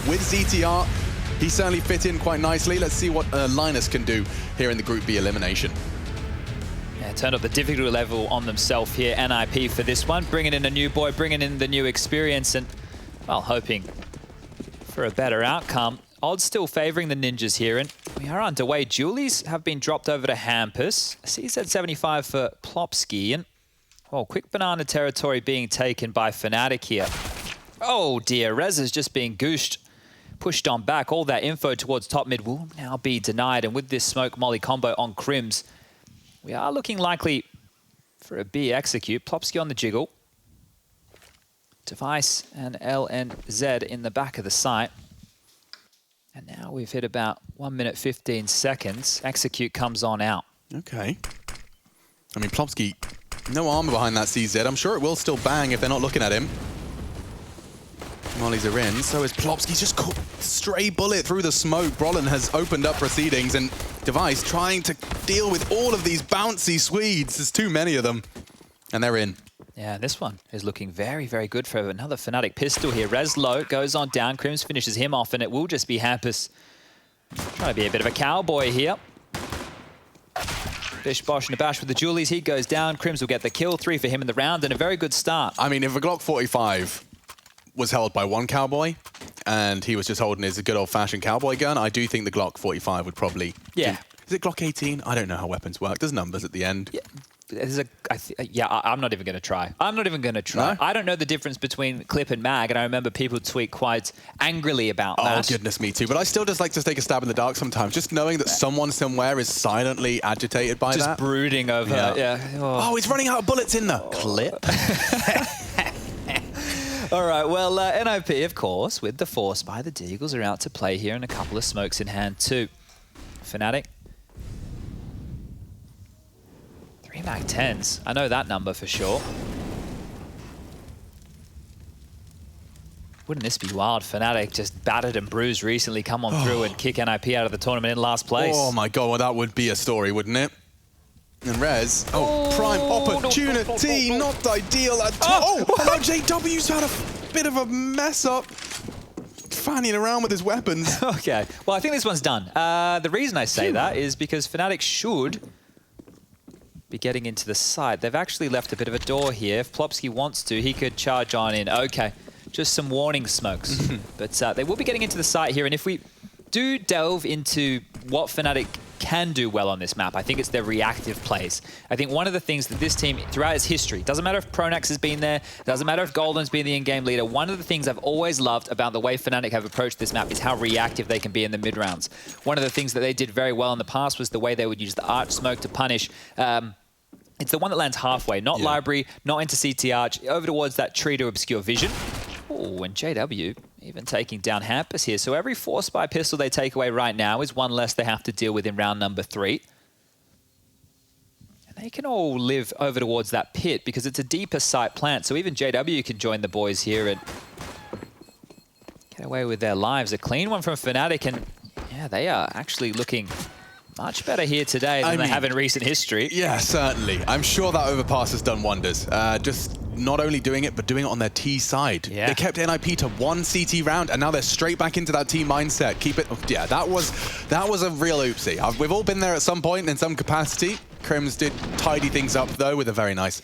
with ZTR, he certainly fit in quite nicely. Let's see what Linus can do here in the Group B elimination. Yeah, turned up the difficulty level on themselves here, NIP for this one. Bringing in a new boy, bringing in the new experience, and, well, hoping for a better outcome. Odds still favouring the Ninjas here, and we are underway. Julies have been dropped over to Hampus. CZ75 for Plopsky, and, oh, quick banana territory being taken by Fnatic here. Oh dear, Rez is just being gooshed, pushed on back. All that info towards top mid will now be denied, and with this smoke molly combo on Crims, we are looking likely for a B execute. Plopsky on the jiggle. Device and LNZ in the back of the site. And now we've hit about 1 minute 15 seconds. Execute comes on out. Okay. I mean, Plopsky, no armor behind that CZ. I'm sure it will still bang if they're not looking at him. Mollies are in. So is Plopsky. Just caught stray bullet through the smoke. Brolin has opened up proceedings, and Device trying to deal with all of these bouncy Swedes. There's too many of them. And they're in. Yeah, this one is looking very, very good for another Fnatic pistol here. Reslow goes on down. Crims finishes him off, and it will just be Hampus trying to be a bit of a cowboy here. Bish, Bosh, and a bash with the Julies. He goes down. Crims will get the kill. 3 for him in the round, and a very good start. I mean, if a Glock 45 was held by one cowboy, and he was just holding his good old-fashioned cowboy gun, I do think the Glock 45 would probably... Yeah. Is it Glock 18? I don't know how weapons work. There's numbers at the end. Yeah. I'm not even going to try. I'm not even going to try. No? I don't know the difference between clip and mag, and I remember people tweet quite angrily about that. Oh, goodness, me too. But I still just like to take a stab in the dark sometimes, just knowing that someone somewhere is silently agitated by that. Just brooding over, yeah. Oh, he's running out of bullets in the clip. All right, well, NIP, of course, with the force by the Deagles, are out to play here, and a couple of smokes in hand too. Fnatic. 3 Mag 10s. I know that number for sure. Wouldn't this be wild? Fnatic just battered and bruised recently, come on through and kick NIP out of the tournament in last place. Oh my god, well that would be a story, wouldn't it? And Rez, prime opportunity, not ideal at all. Oh, JW's had a bit of a mess up, fanning around with his weapons. Okay, well I think this one's done. The reason I say that is because Fnatic should be getting into the side. They've actually left a bit of a door here. If Plopsky wants to, he could charge on in. Okay, just some warning smokes. But they will be getting into the site here, and if we do delve into what Fnatic can do well on this map, I think it's their reactive plays. I think one of the things that this team, throughout its history, doesn't matter if Pronax has been there, doesn't matter if Golden's been the in-game leader, one of the things I've always loved about the way Fnatic have approached this map is how reactive they can be in the mid-rounds. One of the things that they did very well in the past was the way they would use the Arch Smoke to punish. It's the one that lands halfway, not Library, not into CT Arch, over towards that tree to obscure vision. Oh, and JW even taking down Hampus here. So every force by pistol they take away right now is one less they have to deal with in round number 3. And they can all live over towards that pit because it's a deeper site plant. So even JW can join the boys here and get away with their lives. A clean one from Fnatic, and yeah, they are actually looking much better here today than they have in recent history. Yeah, certainly. I'm sure that overpass has done wonders. Just not only doing it, but doing it on their T side. Yeah. They kept NIP to 1 CT round, and now they're straight back into that T mindset. Keep it. Yeah, that was a real oopsie. We've all been there at some point in some capacity. Crims did tidy things up, though, with a very nice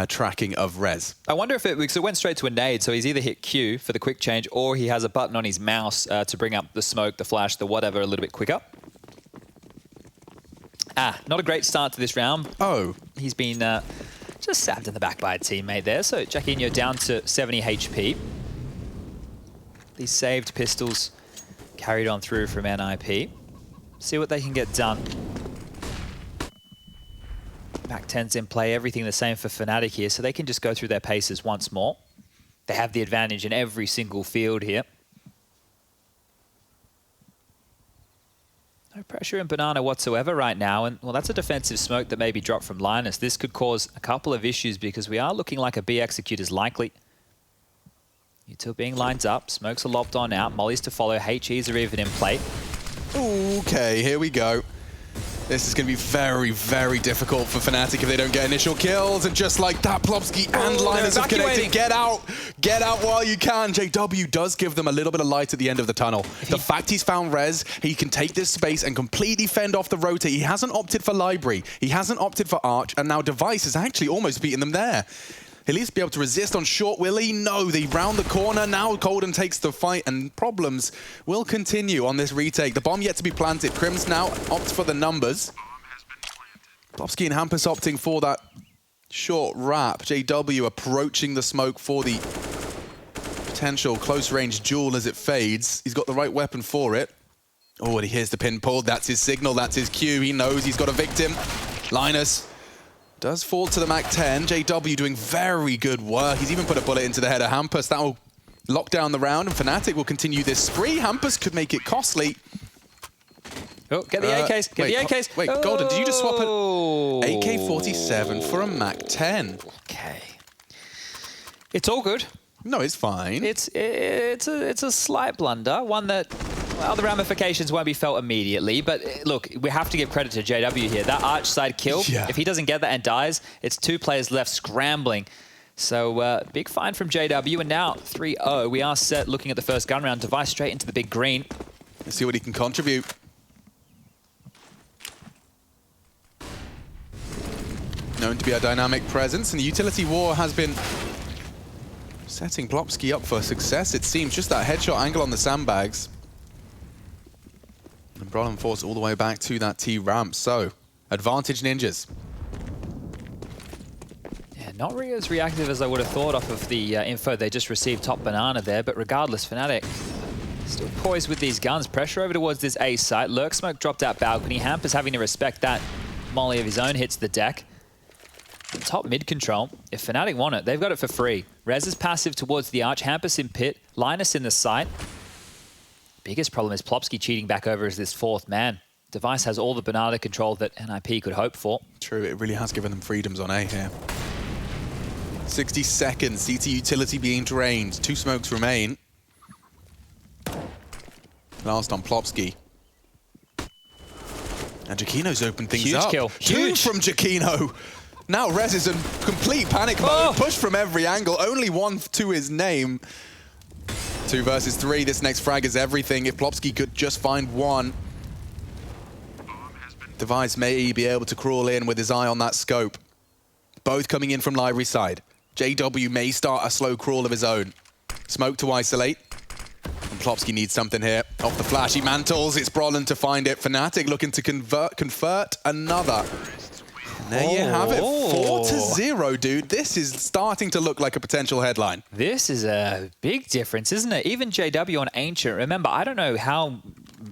tracking of Rez. I wonder if it went straight to a nade, so he's either hit Q for the quick change, or he has a button on his mouse to bring up the smoke, the flash, the whatever a little bit quicker. Not a great start to this round. Oh. He's been just stabbed in the back by a teammate there. So Jacquinho down to 70 HP. These saved pistols carried on through from NIP. See what they can get done. Back 10's in play, everything the same for Fnatic here, so they can just go through their paces once more. They have the advantage in every single field here. No pressure in Banana whatsoever right now, and well, that's a defensive smoke that may be dropped from Linus. This could cause a couple of issues because we are looking like a B execute is likely. Util being lined up, smokes are lobbed on out, mollies to follow, HEs are even in play. Okay, here we go. This is going to be very, very difficult for Fnatic if they don't get initial kills. And just like that, Plopsky and Linus have connected. Get out while you can. JW does give them a little bit of light at the end of the tunnel. The fact he's found Res, he can take this space and completely fend off the rotate. He hasn't opted for Library. He hasn't opted for Arch. And now Device has actually almost beaten them there. He'll at least be able to resist on short, will he? No, they round the corner. Now Golden takes the fight, and problems will continue on this retake. The bomb yet to be planted. Crims now opts for the numbers. Plopsky and Hampus opting for that short wrap. JW approaching the smoke for the potential close-range duel as it fades. He's got the right weapon for it. Oh, and he hears the pin pulled. That's his signal. That's his cue. He knows he's got a victim. Linus does fall to the MAC-10. JW doing very good work. He's even put a bullet into the head of Hampus. That will lock down the round, and Fnatic will continue this spree. Hampus could make it costly. Oh, get the AKs. Get the AKs. Wait, oh. Golden, did you just swap an AK-47 for a MAC-10? Okay. It's all good. No, it's fine. It's a slight blunder, one that, well, the ramifications won't be felt immediately, but look, we have to give credit to JW here. That arch side kill, if he doesn't get that and dies, it's 2 players left scrambling. So big find from JW, and now 3-0. We are set looking at the first gun round. Device straight into the big green. Let's see what he can contribute. Known to be a dynamic presence, and the utility war has been setting Plopsky up for success, it seems. Just that headshot angle on the sandbags. And Brolin forced all the way back to that T-ramp. So, advantage Ninjas. Yeah, not really as reactive as I would have thought off of the info they just received top banana there, but regardless, Fnatic still poised with these guns. Pressure over towards this A site. Lurk Smoke dropped out balcony. Hampus having to respect that. Molly of his own hits the deck. Top mid control. If Fnatic want it, they've got it for free. Rez is passive towards the arch. Hampus in pit. Linus in the site. Biggest problem is Plopsky cheating back over as this 4th man. Device has all the banana control that NIP could hope for. True, it really has given them freedoms on A here. 60 seconds. CT utility being drained. 2 smokes remain. Last on Plopsky. And Giacchino's opened things up. Huge kill. Huge. 2 from Giacchino. Now Rez is in complete panic mode. Push from every angle. Only 1 to his name. 2 versus 3. This next frag is everything. If Plopsky could just find 1. Device may be able to crawl in with his eye on that scope. Both coming in from library side. JW may start a slow crawl of his own. Smoke to isolate. And Plopsky needs something here. Off the flash, he mantles. It's Brolin to find it. Fnatic looking to convert another. And there you have it. 4-0, dude. This is starting to look like a potential headline. This is a big difference, isn't it? Even JW on Ancient. Remember, I don't know how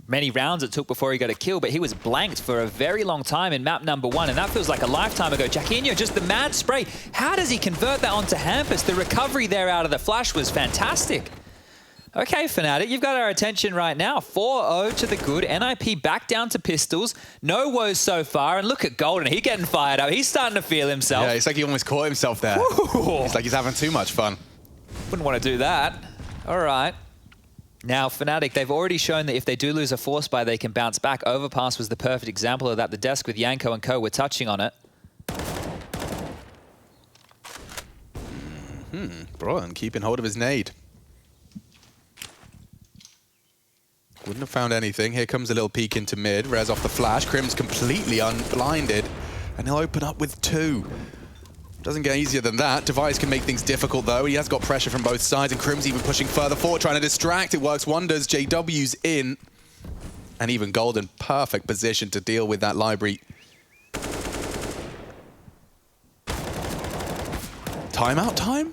many rounds it took before he got a kill, but he was blanked for a very long time in map number 1, and that feels like a lifetime ago. Giacchino, just the mad spray. How does he convert that onto Hampus? The recovery there out of the flash was fantastic. Okay, Fnatic, you've got our attention right now. 4-0 to the good. NIP back down to pistols. No woes so far. And look at Golden. He's getting fired up. He's starting to feel himself. Yeah, it's like he almost caught himself there. Woo. It's like he's having too much fun. Wouldn't want to do that. All right. Now, Fnatic, they've already shown that if they do lose a force buy, they can bounce back. Overpass was the perfect example of that. The desk with Yanko and co were touching on it. Brolin keeping hold of his nade. Wouldn't have found anything. Here comes a little peek into mid. Rez off the flash. Crim's completely unblinded. And he'll open up with 2. Doesn't get easier than that. Device can make things difficult, though. He has got pressure from both sides, and Crim's even pushing further forward, trying to distract. It works wonders. JW's in. And even Golden, perfect position to deal with that library. Timeout time?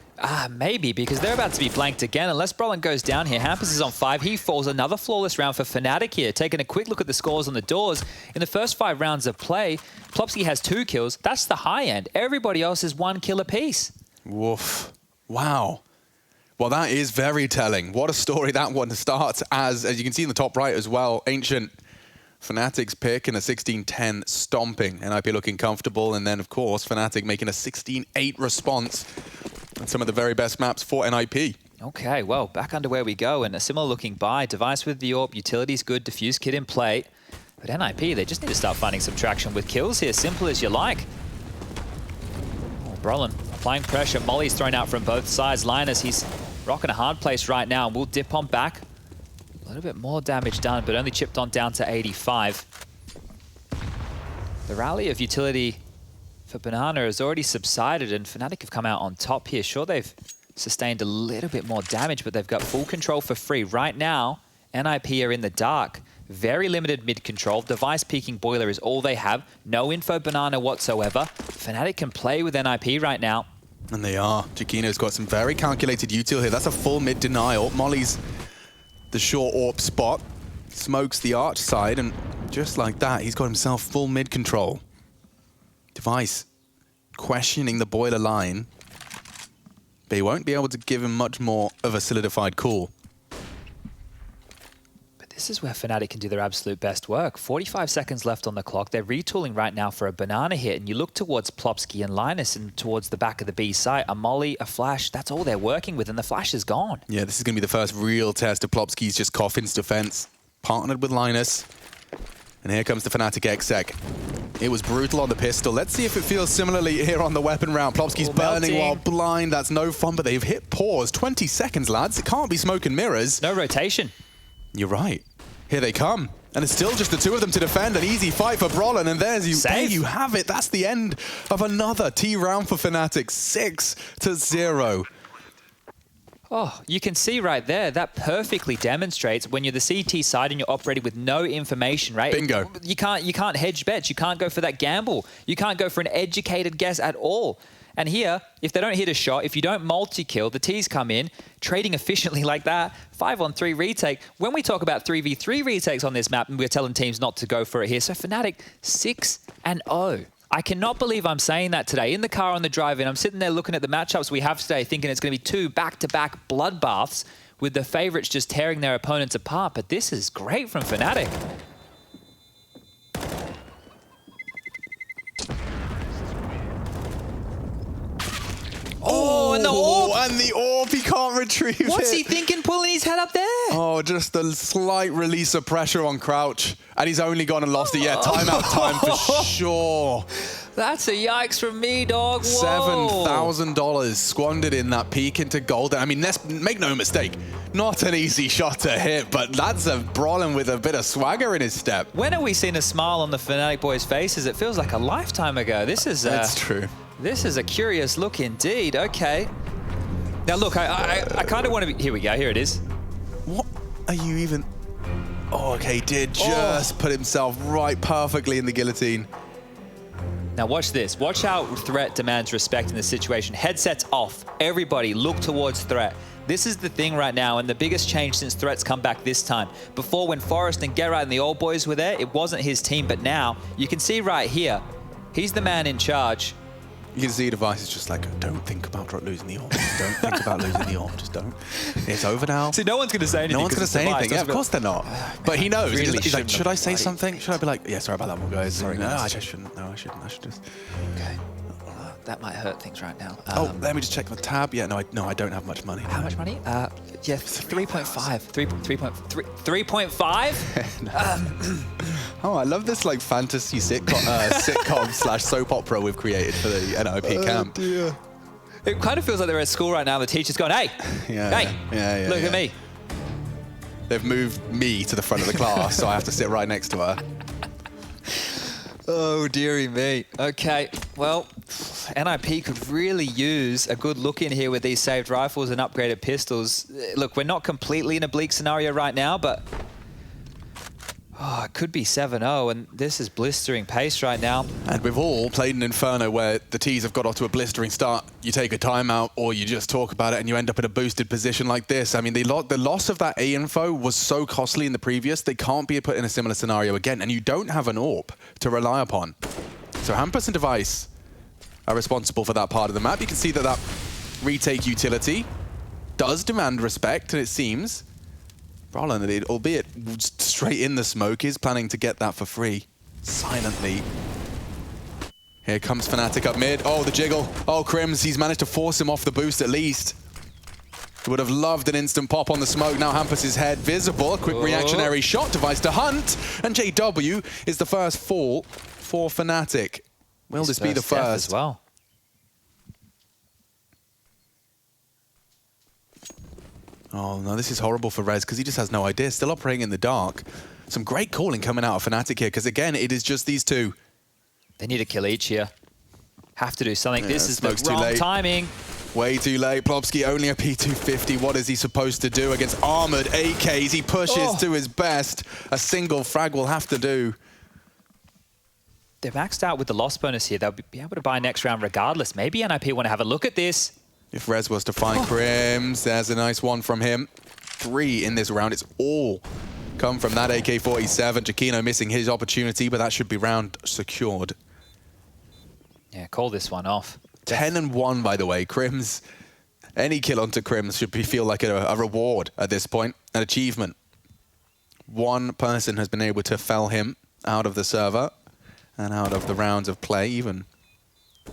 Maybe, because they're about to be blanked again. Unless Brolin goes down here. Hampus is on 5. He falls. Another flawless round for Fnatic here. Taking a quick look at the scores on the doors. In the first 5 rounds of play, Plopsky has 2 kills. That's the high end. Everybody else is 1 kill apiece. Woof. Wow. Well, that is very telling. What a story that one starts as you can see in the top right as well. Ancient Fnatic's pick in a 16-10 stomping. NIP looking comfortable. And then, of course, Fnatic making a 16-8 response. And some of the very best maps for NIP. Okay, well, back under where we go. And a similar looking buy. Device with the AWP. Utility's good. Diffuse kit in play. But NIP, they just need to start finding some traction with kills here. Simple as you like. Oh, Brolin applying pressure. Molly's thrown out from both sides. Linus, he's rocking a hard place right now. We'll dip on back. A little bit more damage done, but only chipped on down to 85. The rally of utility for Banana has already subsided, and Fnatic have come out on top here. Sure, they've sustained a little bit more damage, but they've got full control for free. Right now, NIP are in the dark. Very limited mid control. Device peeking boiler is all they have. No info Banana whatsoever. Fnatic can play with NIP right now. And they are. Chiquino's got some very calculated util here. That's a full mid denial. Molly's the short AWP spot. Smokes the arch side, and just like that, he's got himself full mid control. Device questioning the boiler line. But he won't be able to give him much more of a solidified call. This is where Fnatic can do their absolute best work. 45 seconds left on the clock. They're retooling right now for a Banana hit, and you look towards Plopsky and Linus and towards the back of the B site. A Molly, a Flash, that's all they're working with, and the Flash is gone. Yeah, this is going to be the first real test of Plopsky's just Coffin's defense. Partnered with Linus. And here comes the Fnatic exec. It was brutal on the pistol. Let's see if it feels similarly here on the weapon round. Plopsky's burning while blind. That's no fun, but they've hit pause. 20 seconds, lads. It can't be smoke and mirrors. No rotation. You're right. Here they come. And it's still just the two of them to defend. An easy fight for Brolin. And there you have it. That's the end of another T round for Fnatic. 6-0. Oh, you can see right there, that perfectly demonstrates when you're the CT side and you're operating with no information, right? Bingo. You can't hedge bets. You can't go for that gamble. You can't go for an educated guess at all. And here, if they don't hit a shot, if you don't multi-kill, the T's come in, trading efficiently like that, 5-on-3 retake. When we talk about 3v3 retakes on this map, and we're telling teams not to go for it here, so Fnatic 6-0. I cannot believe I'm saying that today. In the car on the drive-in, I'm sitting there looking at the matchups we have today, thinking it's going to be 2 back-to-back bloodbaths with the favorites just tearing their opponents apart. But this is great from Fnatic. Oh, and the orb! And the orb, he can't retrieve it. What's he thinking pulling his head up there? Oh, just a slight release of pressure on Crouch. And he's only gone and lost it. Yeah, timeout time for sure. That's a yikes from me, dog. Whoa. $7,000 squandered in that peek into gold. I mean, let's make no mistake, not an easy shot to hit, but that's a Brolin with a bit of swagger in his step. When have we seen a smile on the Fnatic boys' faces? It feels like a lifetime ago. This is That's true. This is a curious look indeed. Okay. Now look, I kind of want to be... Here we go. Here it is. What are you even... Oh, okay, did just put himself right perfectly in the guillotine. Now watch this. Watch how Threat demands respect in this situation. Headsets off. Everybody look towards Threat. This is the thing right now, and the biggest change since Threat's come back this time. Before, when Forrest and Geralt and the old boys were there, it wasn't his team, but now you can see right here, he's the man in charge. You can see Device is just like, don't think about losing the orb. Just don't think about losing the orb. Just don't. It's over now. See, no one's going to say anything. No one's going to say anything. Yeah, of course they're not. But he knows. Really he's like, should I say something? Should I be like, yeah, sorry about that one, guys. Sorry, no, guys. I shouldn't. No, I shouldn't. I should just... Okay. That might hurt things right now. Oh, let me just check the tab. Yeah, no, I don't have much money. How much money? Yeah, 3.5. 3.5? Oh, I love this like fantasy sitcom slash soap opera we've created for the NIP camp. Dear. It kind of feels like they're at school right now. The teacher's going, hey, yeah, look at me. They've moved me to the front of the class, so I have to sit right next to her. Oh, dearie me. Okay, well, NIP could really use a good look in here with these saved rifles and upgraded pistols. Look, we're not completely in a bleak scenario right now, but it could be 7-0, and this is blistering pace right now. And we've all played an Inferno where the T's have got off to a blistering start. You take a timeout, or you just talk about it, and you end up in a boosted position like this. I mean, the loss of that A info was so costly in the previous, they can't be put in a similar scenario again, and you don't have an AWP to rely upon. So Hampus and Device are responsible for that part of the map. You can see that retake utility does demand respect, and it seems Brolin, albeit straight in the smoke, is planning to get that for free, silently. Here comes Fnatic up mid. Oh, the jiggle. Oh, Crims, he's managed to force him off the boost at least. Would have loved an instant pop on the smoke. Now Hampus' head visible. A quick reactionary shot. Device to hunt. And JW is the first fall for Fnatic. Will this be the first? As well. Oh no, this is horrible for Rez because he just has no idea. Still operating in the dark. Some great calling coming out of Fnatic here because again, it is just these two. They need a kill each here. Have to do something. This is the wrong timing. Way too late. Plopsky only a P250. What is he supposed to do against armored AKs? He pushes to his best. A single frag will have to do. They're maxed out with the loss bonus here. They'll be able to buy next round regardless. Maybe NIP want to have a look at this. If Rez was to find Crims, there's a nice one from him. 3 in this round. It's all come from that AK-47. Jakino missing his opportunity, but that should be round secured. Yeah, call this one off. 10-1, by the way. Crims, any kill onto Crims should feel like a reward at this point, an achievement. One person has been able to fell him out of the server and out of the rounds of play, even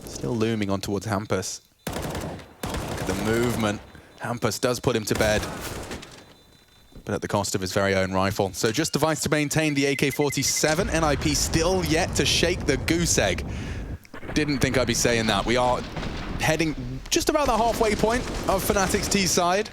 still looming on towards Hampus. Look at the movement. Hampus does put him to bed, but at the cost of his very own rifle. So just Device to maintain the AK-47. NIP still yet to shake the goose egg. Didn't think I'd be saying that. We are heading just about the halfway point of Fnatic's T side.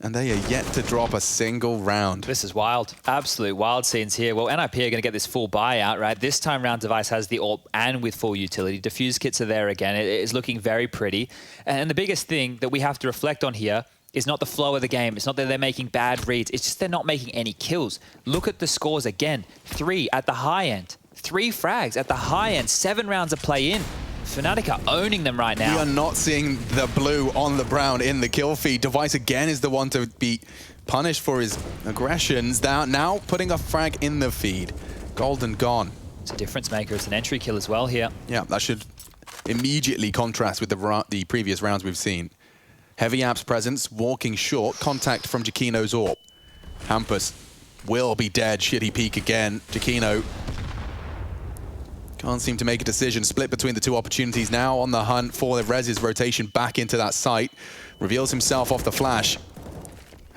And they are yet to drop a single round. This is wild. Absolute wild scenes here. Well, NIP are going to get this full buyout, right? This time round, Device has the AWP and with full utility. Diffuse kits are there again. It is looking very pretty. And the biggest thing that we have to reflect on here is not the flow of the game. It's not that they're making bad reads. It's just they're not making any kills. Look at the scores again. 3 at the high end. 3 frags at the high end. 7 rounds of play in. Fnatic are owning them right now. We are not seeing the blue on the brown in the kill feed. Device again is the one to be punished for his aggressions. Now putting a frag in the feed. Golden gone. It's a difference maker. It's an entry kill as well here. Yeah, that should immediately contrast with the previous rounds we've seen. Heavy App's presence, walking short, contact from Jakino's AWP. Hampus will be dead, shitty peek again. Jakino can't seem to make a decision. Split between the two opportunities. Now on the hunt for the Rez's rotation back into that site. Reveals himself off the flash.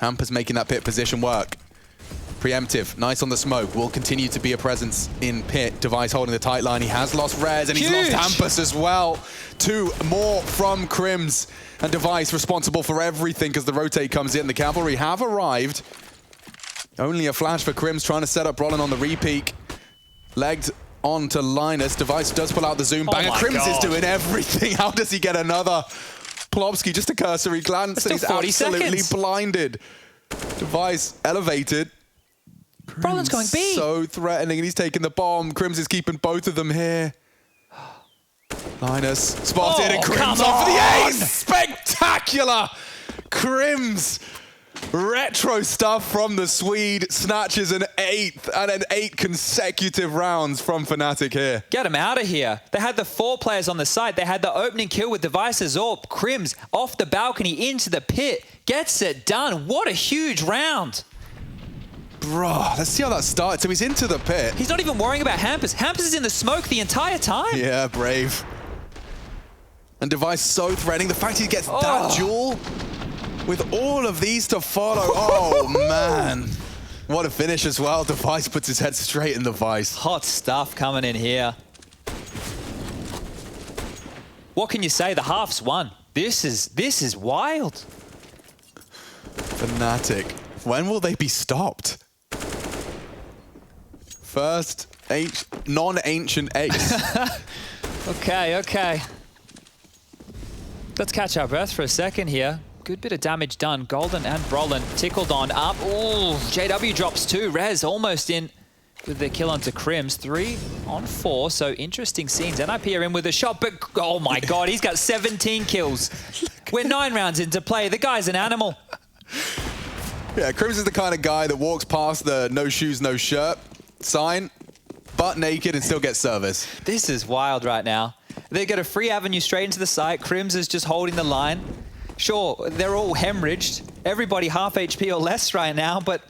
Hampus making that pit position work. Preemptive, nice on the smoke. Will continue to be a presence in pit. Device holding the tight line. He has lost Rez and he's lost Hampus as well. 2 more from Crims. And Device responsible for everything because the rotate comes in. The cavalry have arrived. Only a flash for Crims trying to set up Brolin on the repeak. Legged on to Linus. Device does pull out the zoom bang. Crims is doing everything. How does he get another? Plopsky, just a cursory glance and he's absolutely blinded. Device elevated. Brolin's going B. So threatening and he's taking the bomb. Crims is keeping both of them here. Linus spotted and Crims off the ace! Spectacular! Crims. Retro stuff from the Swede. Snatches an 8th and an 8 consecutive rounds from Fnatic here. Get him out of here. They had the 4 players on the site. They had the opening kill with Device's AWP. Crims off the balcony into the pit. Gets it done. What a huge round. Bro, let's see how that started. So he's into the pit. He's not even worrying about Hampus. Hampus is in the smoke the entire time. Yeah, brave. And Device so threatening. The fact he gets that duel with all of these to follow. Oh, man. What a finish as well. Device puts his head straight in the vice. Hot stuff coming in here. What can you say? The half's won. This is wild. Fnatic. When will they be stopped? First non-ancient ace. Okay. Let's catch our breath for a second here. Good bit of damage done. Golden and Brolin tickled on up. Ooh, JW drops 2. Rez almost in with the kill onto Crims. 3 on 4, so interesting scenes. NIP are in with a shot, but oh my God, he's got 17 kills. We're 9 rounds into play. The guy's an animal. Yeah, Crims is the kind of guy that walks past the no shoes, no shirt sign, butt naked, and still gets service. This is wild right now. They get a free avenue straight into the site. Crims is just holding the line. Sure, they're all hemorrhaged. Everybody half HP or less right now, but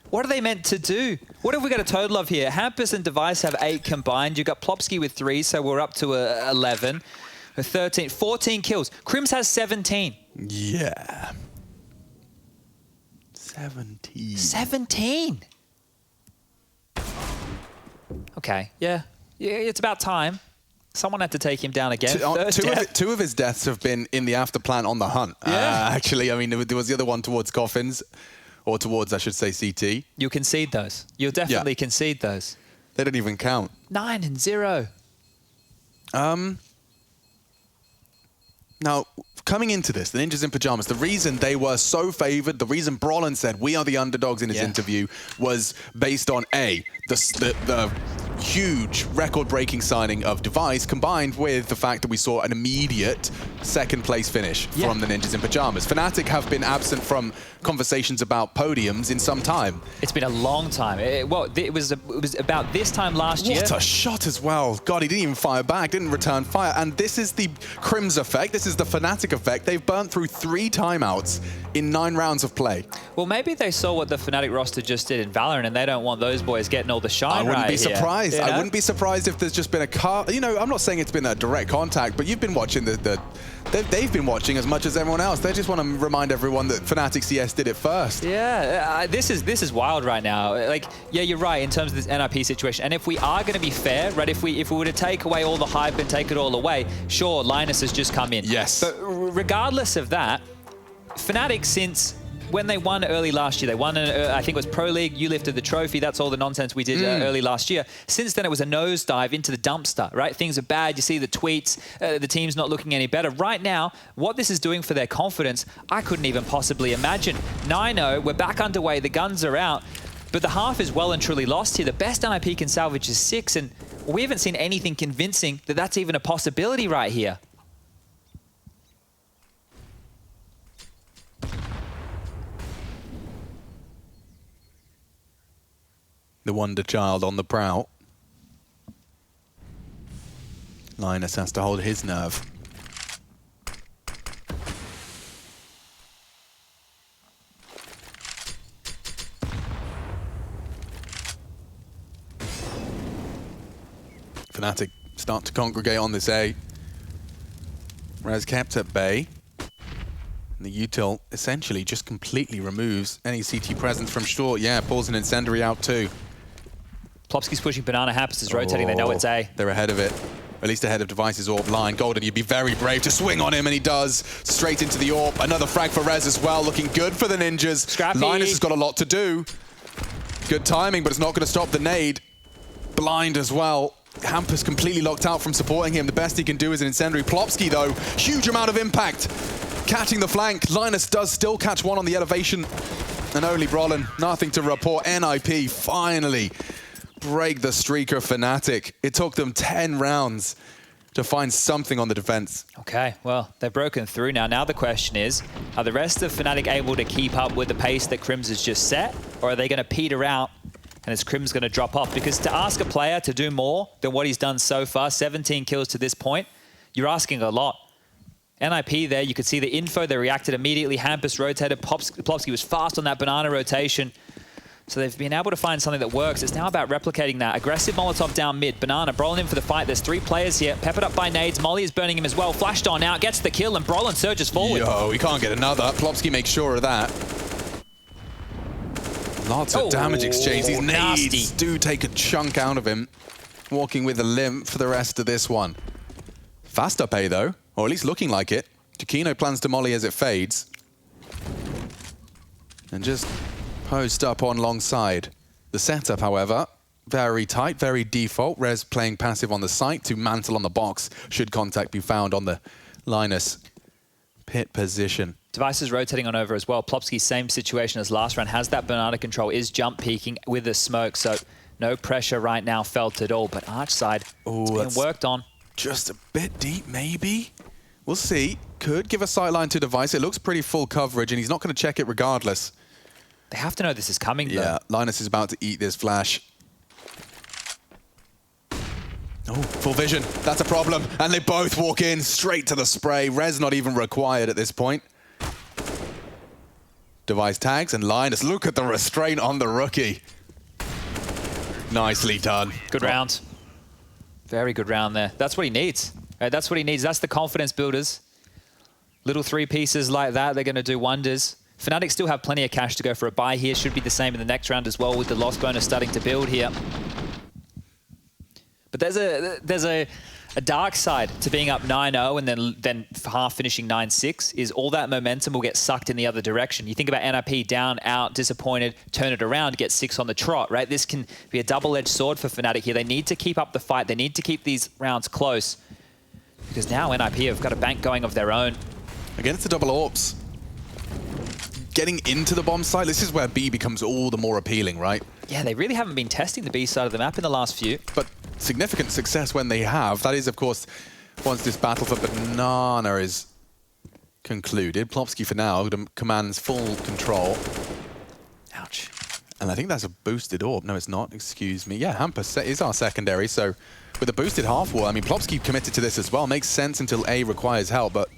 what are they meant to do? What have we got a total of here? Hampus and Device have 8 combined. You've got Plopsky with 3, so we're up to 11. 13, 14 kills. Crims has 17. Yeah. 17. 17? Okay, yeah. Yeah, it's about time. Someone had to take him down again. Two of his deaths have been in the after plant on the hunt. Yeah. Actually, I mean, there was the other one towards Coffins, or towards, I should say, CT. You'll concede those. You'll definitely concede those. They don't even count. 9-0. Now, coming into this, the Ninjas in Pyjamas, the reason they were so favored, the reason Brolin said we are the underdogs in his interview was based on the huge record-breaking signing of Device combined with the fact that we saw an immediate second-place finish from the Ninjas in Pyjamas. Fnatic have been absent from conversations about podiums in some time. It's been a long time. It was about this time last year. What a shot as well. God, he didn't even fire back, didn't return fire. And this is the Crims effect. This is the Fnatic effect. They've burnt through 3 timeouts in 9 rounds of play. Well, maybe they saw what the Fnatic roster just did in Valorant and they don't want those boys getting all the shine I wouldn't be surprised. You know? I wouldn't be surprised if there's just been a car. You know, I'm not saying it's been a direct contact, but you've been watching they've been watching as much as everyone else. They just want to remind everyone that Fnatic CS did it first. Yeah, this is wild right now. Like, yeah, you're right in terms of this NIP situation. And if we are going to be fair, right, if we were to take away all the hype and take it all away, sure, Linus has just come in. Yes. But regardless of that, Fnatic, since when they won early last year, they won, I think it was Pro League, you lifted the trophy, that's all the nonsense we did early last year. Since then, it was a nosedive into the dumpster, right? Things are bad, you see the tweets, the team's not looking any better. Right now, what this is doing for their confidence, I couldn't even possibly imagine. 9-0, we're back underway, the guns are out, but the half is well and truly lost here. The best NIP can salvage is 6, and we haven't seen anything convincing that that's even a possibility right here. The Wonder Child on the prowl. Linus has to hold his nerve. Fnatic start to congregate on this A. Res kept at bay. And the util essentially just completely removes any CT presence from short. Yeah, pulls an incendiary out too. Plopsky's pushing Banana, Hampus is rotating, they know it's A. They're ahead of it. At least ahead of Device's AWP line. Golden, you'd be very brave to swing on him, and he does. Straight into the AWP. Another frag for Rez as well, looking good for the Ninjas. Scrappy. Linus has got a lot to do. Good timing, but it's not going to stop the nade. Blind as well. Hampus completely locked out from supporting him. The best he can do is an incendiary. Plopsky, though, huge amount of impact. Catching the flank. Linus does still catch one on the elevation. And only Brolin, nothing to report. NIP finally break the streak of Fnatic. It took them 10 rounds to find something on the defense. Okay, well, they've broken through now. Now the question is, are the rest of Fnatic able to keep up with the pace that Crims has just set? Or are they going to peter out and is Crims going to drop off? Because to ask a player to do more than what he's done so far, 17 kills to this point, you're asking a lot. NIP there, you could see the info, they reacted immediately. Hampus rotated, Plopsky was fast on that banana rotation. So they've been able to find something that works. It's now about replicating that. Aggressive Molotov down mid. Banana, Brolin in for the fight. There's 3 players here. Peppered up by nades. Molly is burning him as well. Flashed on out, gets the kill, and Brolin surges forward. Yo, he can't get another. Plopsky makes sure of that. Lots of damage exchange. These nades do take a chunk out of him. Walking with a limp for the rest of this one. Fast up A, though. Or at least looking like it. Takino plans to molly as it fades. And just post up on long side. The setup, however, very tight, very default. Rez playing passive on the site to mantle on the box should contact be found on the Linus pit position. Device is rotating on over as well. Plopsky, same situation as last round, has that banana control, is jump peeking with the smoke, so no pressure right now felt at all. But Arch side, it's being worked on. Just a bit deep, maybe? We'll see. Could give a sightline to Device. It looks pretty full coverage, and he's not going to check it regardless. They have to know this is coming, though. Yeah, Linus is about to eat this flash. Oh, full vision. That's a problem. And they both walk in straight to the spray. Rez not even required at this point. Device tags, and Linus, look at the restraint on the rookie. Nicely done. Good round. Very good round there. That's what he needs. Right, that's what he needs. That's the confidence builders. Little three pieces like that, they're going to do wonders. Fnatic still have plenty of cash to go for a buy here. Should be the same in the next round as well, with the loss bonus starting to build here. But there's a dark side to being up 9-0 and then half finishing 9-6 is all that momentum will get sucked in the other direction. You think about NRP down, out, disappointed, turn it around, get 6 on the trot, right? This can be a double-edged sword for Fnatic here. They need to keep up the fight. They need to keep these rounds close because now NRP have got a bank going of their own. Against the double AWPs, getting into the bomb site, this is where B becomes all the more appealing, right? Yeah, they really haven't been testing the B side of the map in the last few. But significant success when they have. That is, of course, once this battle for Banana is concluded. Plopsky, for now, commands full control. Ouch. And I think that's a boosted AWP. No, it's not. Excuse me. Yeah, Hampus is our secondary. So with a boosted half wall, I mean, Plopsky committed to this as well. Makes sense until A requires help, but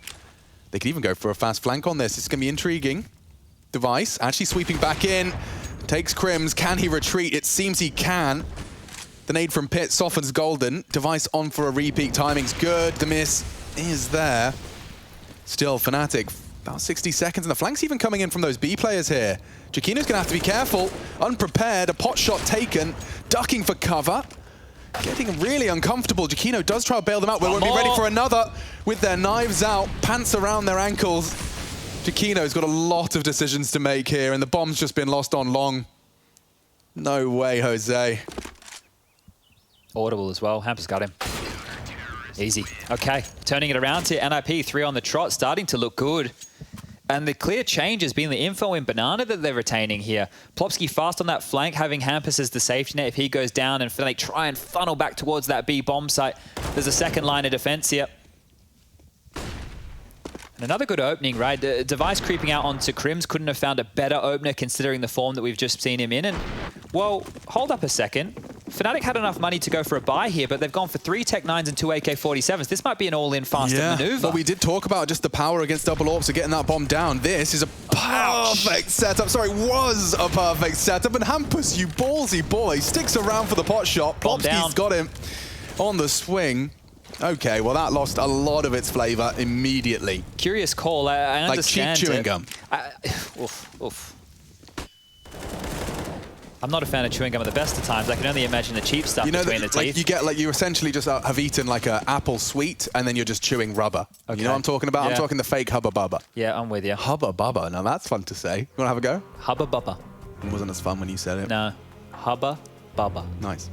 they could even go for a fast flank on this. It's going to be intriguing. Device actually sweeping back in. Takes Crims. Can he retreat? It seems he can. The nade from Pit softens Golden. Device on for a repeat. Timing's good. The miss is there. Still, Fnatic, about 60 seconds. And the flank's even coming in from those B players here. Jakino's going to have to be careful. Unprepared. A pot shot taken. Ducking for cover. Getting really uncomfortable. Jakino does try to bail them out. We'll be ready for another with their knives out. Pants around their ankles. Jakino's got a lot of decisions to make here, and the bomb's just been lost on long. No way, Jose. Audible as well. Hampus got him. Easy. Okay, turning it around to NIP. 3 on the trot, starting to look good. And the clear change has been the info in Banana that they're retaining here. Plopsky fast on that flank, having Hampus as the safety net if he goes down, and Fnatic try and funnel back towards that B bomb site. There's a second line of defense here. And another good opening, right? The Device creeping out onto Crims couldn't have found a better opener considering the form that we've just seen him in. And, well, hold up a second. Fnatic had enough money to go for a buy here, but they've gone for 3 Tech 9s and 2 AK-47s. This might be an all-in faster maneuver. But we did talk about just the power against double AWPs of getting that bomb down. This is a perfect setup. Sorry, was a perfect setup. And Hampus, you ballsy boy, sticks around for the pot shot. Plopsky's got him on the swing. Okay, well, that lost a lot of its flavor immediately. Curious call. I understand. Like cheap chewing gum. Oof. I'm not a fan of chewing gum at the best of times. I can only imagine the cheap stuff between the teeth. You essentially just have eaten like an apple sweet, and then you're just chewing rubber. Okay. You know what I'm talking about? Yeah. I'm talking the fake Hubba Bubba. Yeah, I'm with you. Hubba Bubba. Now that's fun to say. You want to have a go? Hubba Bubba. It wasn't as fun when you said it. No. Hubba Bubba. Nice.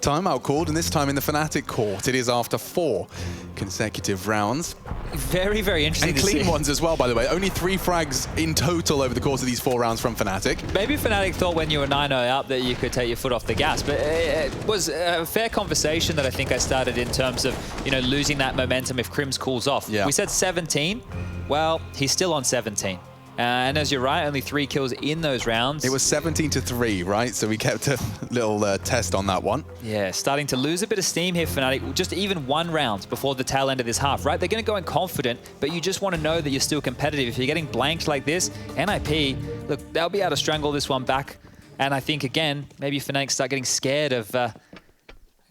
Timeout called, and this time in the Fnatic court. It is after 4 consecutive rounds. Very, very interesting and clean ones as well, by the way. Only 3 frags in total over the course of these 4 rounds from Fnatic. Maybe Fnatic thought when you were 9-0 up that you could take your foot off the gas, but it was a fair conversation that I think I started in terms of, you know, losing that momentum if Crims cools off. Yeah. We said 17. Well, he's still on 17. And as you're right, only 3 kills in those rounds. It was 17-3, right? So we kept a little test on that one. Yeah, starting to lose a bit of steam here, Fnatic. Just even 1 round before the tail end of this half, right? They're going to go in confident, but you just want to know that you're still competitive. If you're getting blanked like this, NIP, look, they'll be able to strangle this one back. And I think, again, maybe Fnatic start getting scared of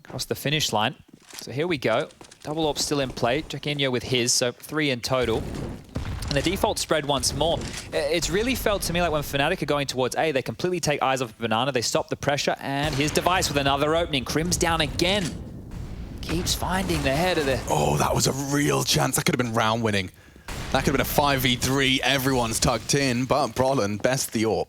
across the finish line. So here we go. Double AWP still in play. Jaquinho with his, so 3 in total. And the default spread once more. It's really felt to me like when Fnatic are going towards A, they completely take eyes off Banana, they stop the pressure, and here's Device with another opening. Crims down again. Keeps finding the head of the... Oh, that was a real chance. That could have been round winning. That could have been a 5v3. Everyone's tucked in, but Brolin best the AWP.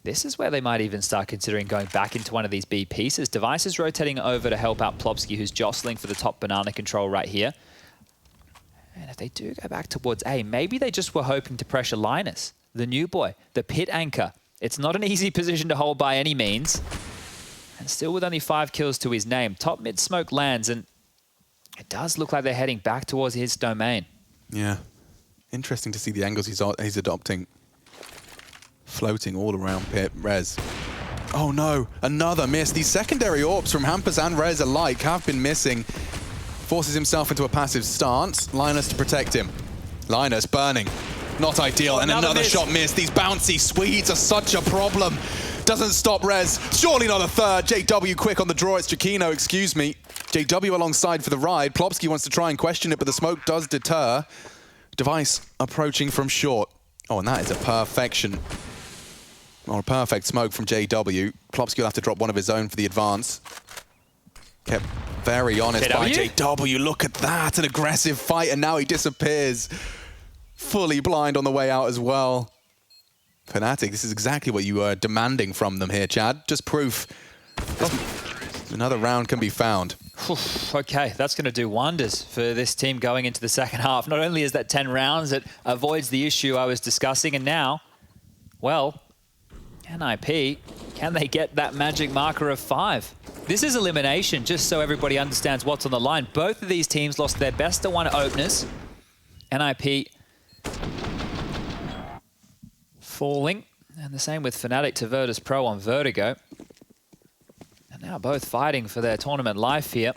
This is where they might even start considering going back into one of these B pieces. Device is rotating over to help out Plopsky, who's jostling for the top Banana control right here. And if they do go back towards A, maybe they just were hoping to pressure Linus, the new boy, the pit anchor. It's not an easy position to hold by any means. And still with only 5 kills to his name. Top mid smoke lands, and it does look like they're heading back towards his domain. Yeah. Interesting to see the angles he's adopting. Floating all around pit. Rez. Oh no, another miss. These secondary AWPs from Hampus and Rez alike have been missing. Forces himself into a passive stance. Linus to protect him. Linus burning. Not ideal. And another shot missed. These bouncy Swedes are such a problem. Doesn't stop Rez. Surely not a third. JW quick on the draw. It's Jakino, excuse me. JW alongside for the ride. Plopsky wants to try and question it, but the smoke does deter. Device approaching from short. Oh, and that is a perfection. Or a perfect smoke from JW. Plopsky will have to drop one of his own for the advance. Kept very honest by JW. Look at that, an aggressive fight, and now he disappears. Fully blind on the way out as well. Fnatic, this is exactly what you were demanding from them here, Chad. Just proof. Another round can be found. Okay, that's going to do wonders for this team going into the second half. Not only is that 10 rounds, it avoids the issue I was discussing, and now, well, NIP, can they get that magic marker of 5? This is elimination, just so everybody understands what's on the line. Both of these teams lost their best of 1 openers. NIP falling, and the same with Fnatic to Virtus Pro on Vertigo. And now both fighting for their tournament life here.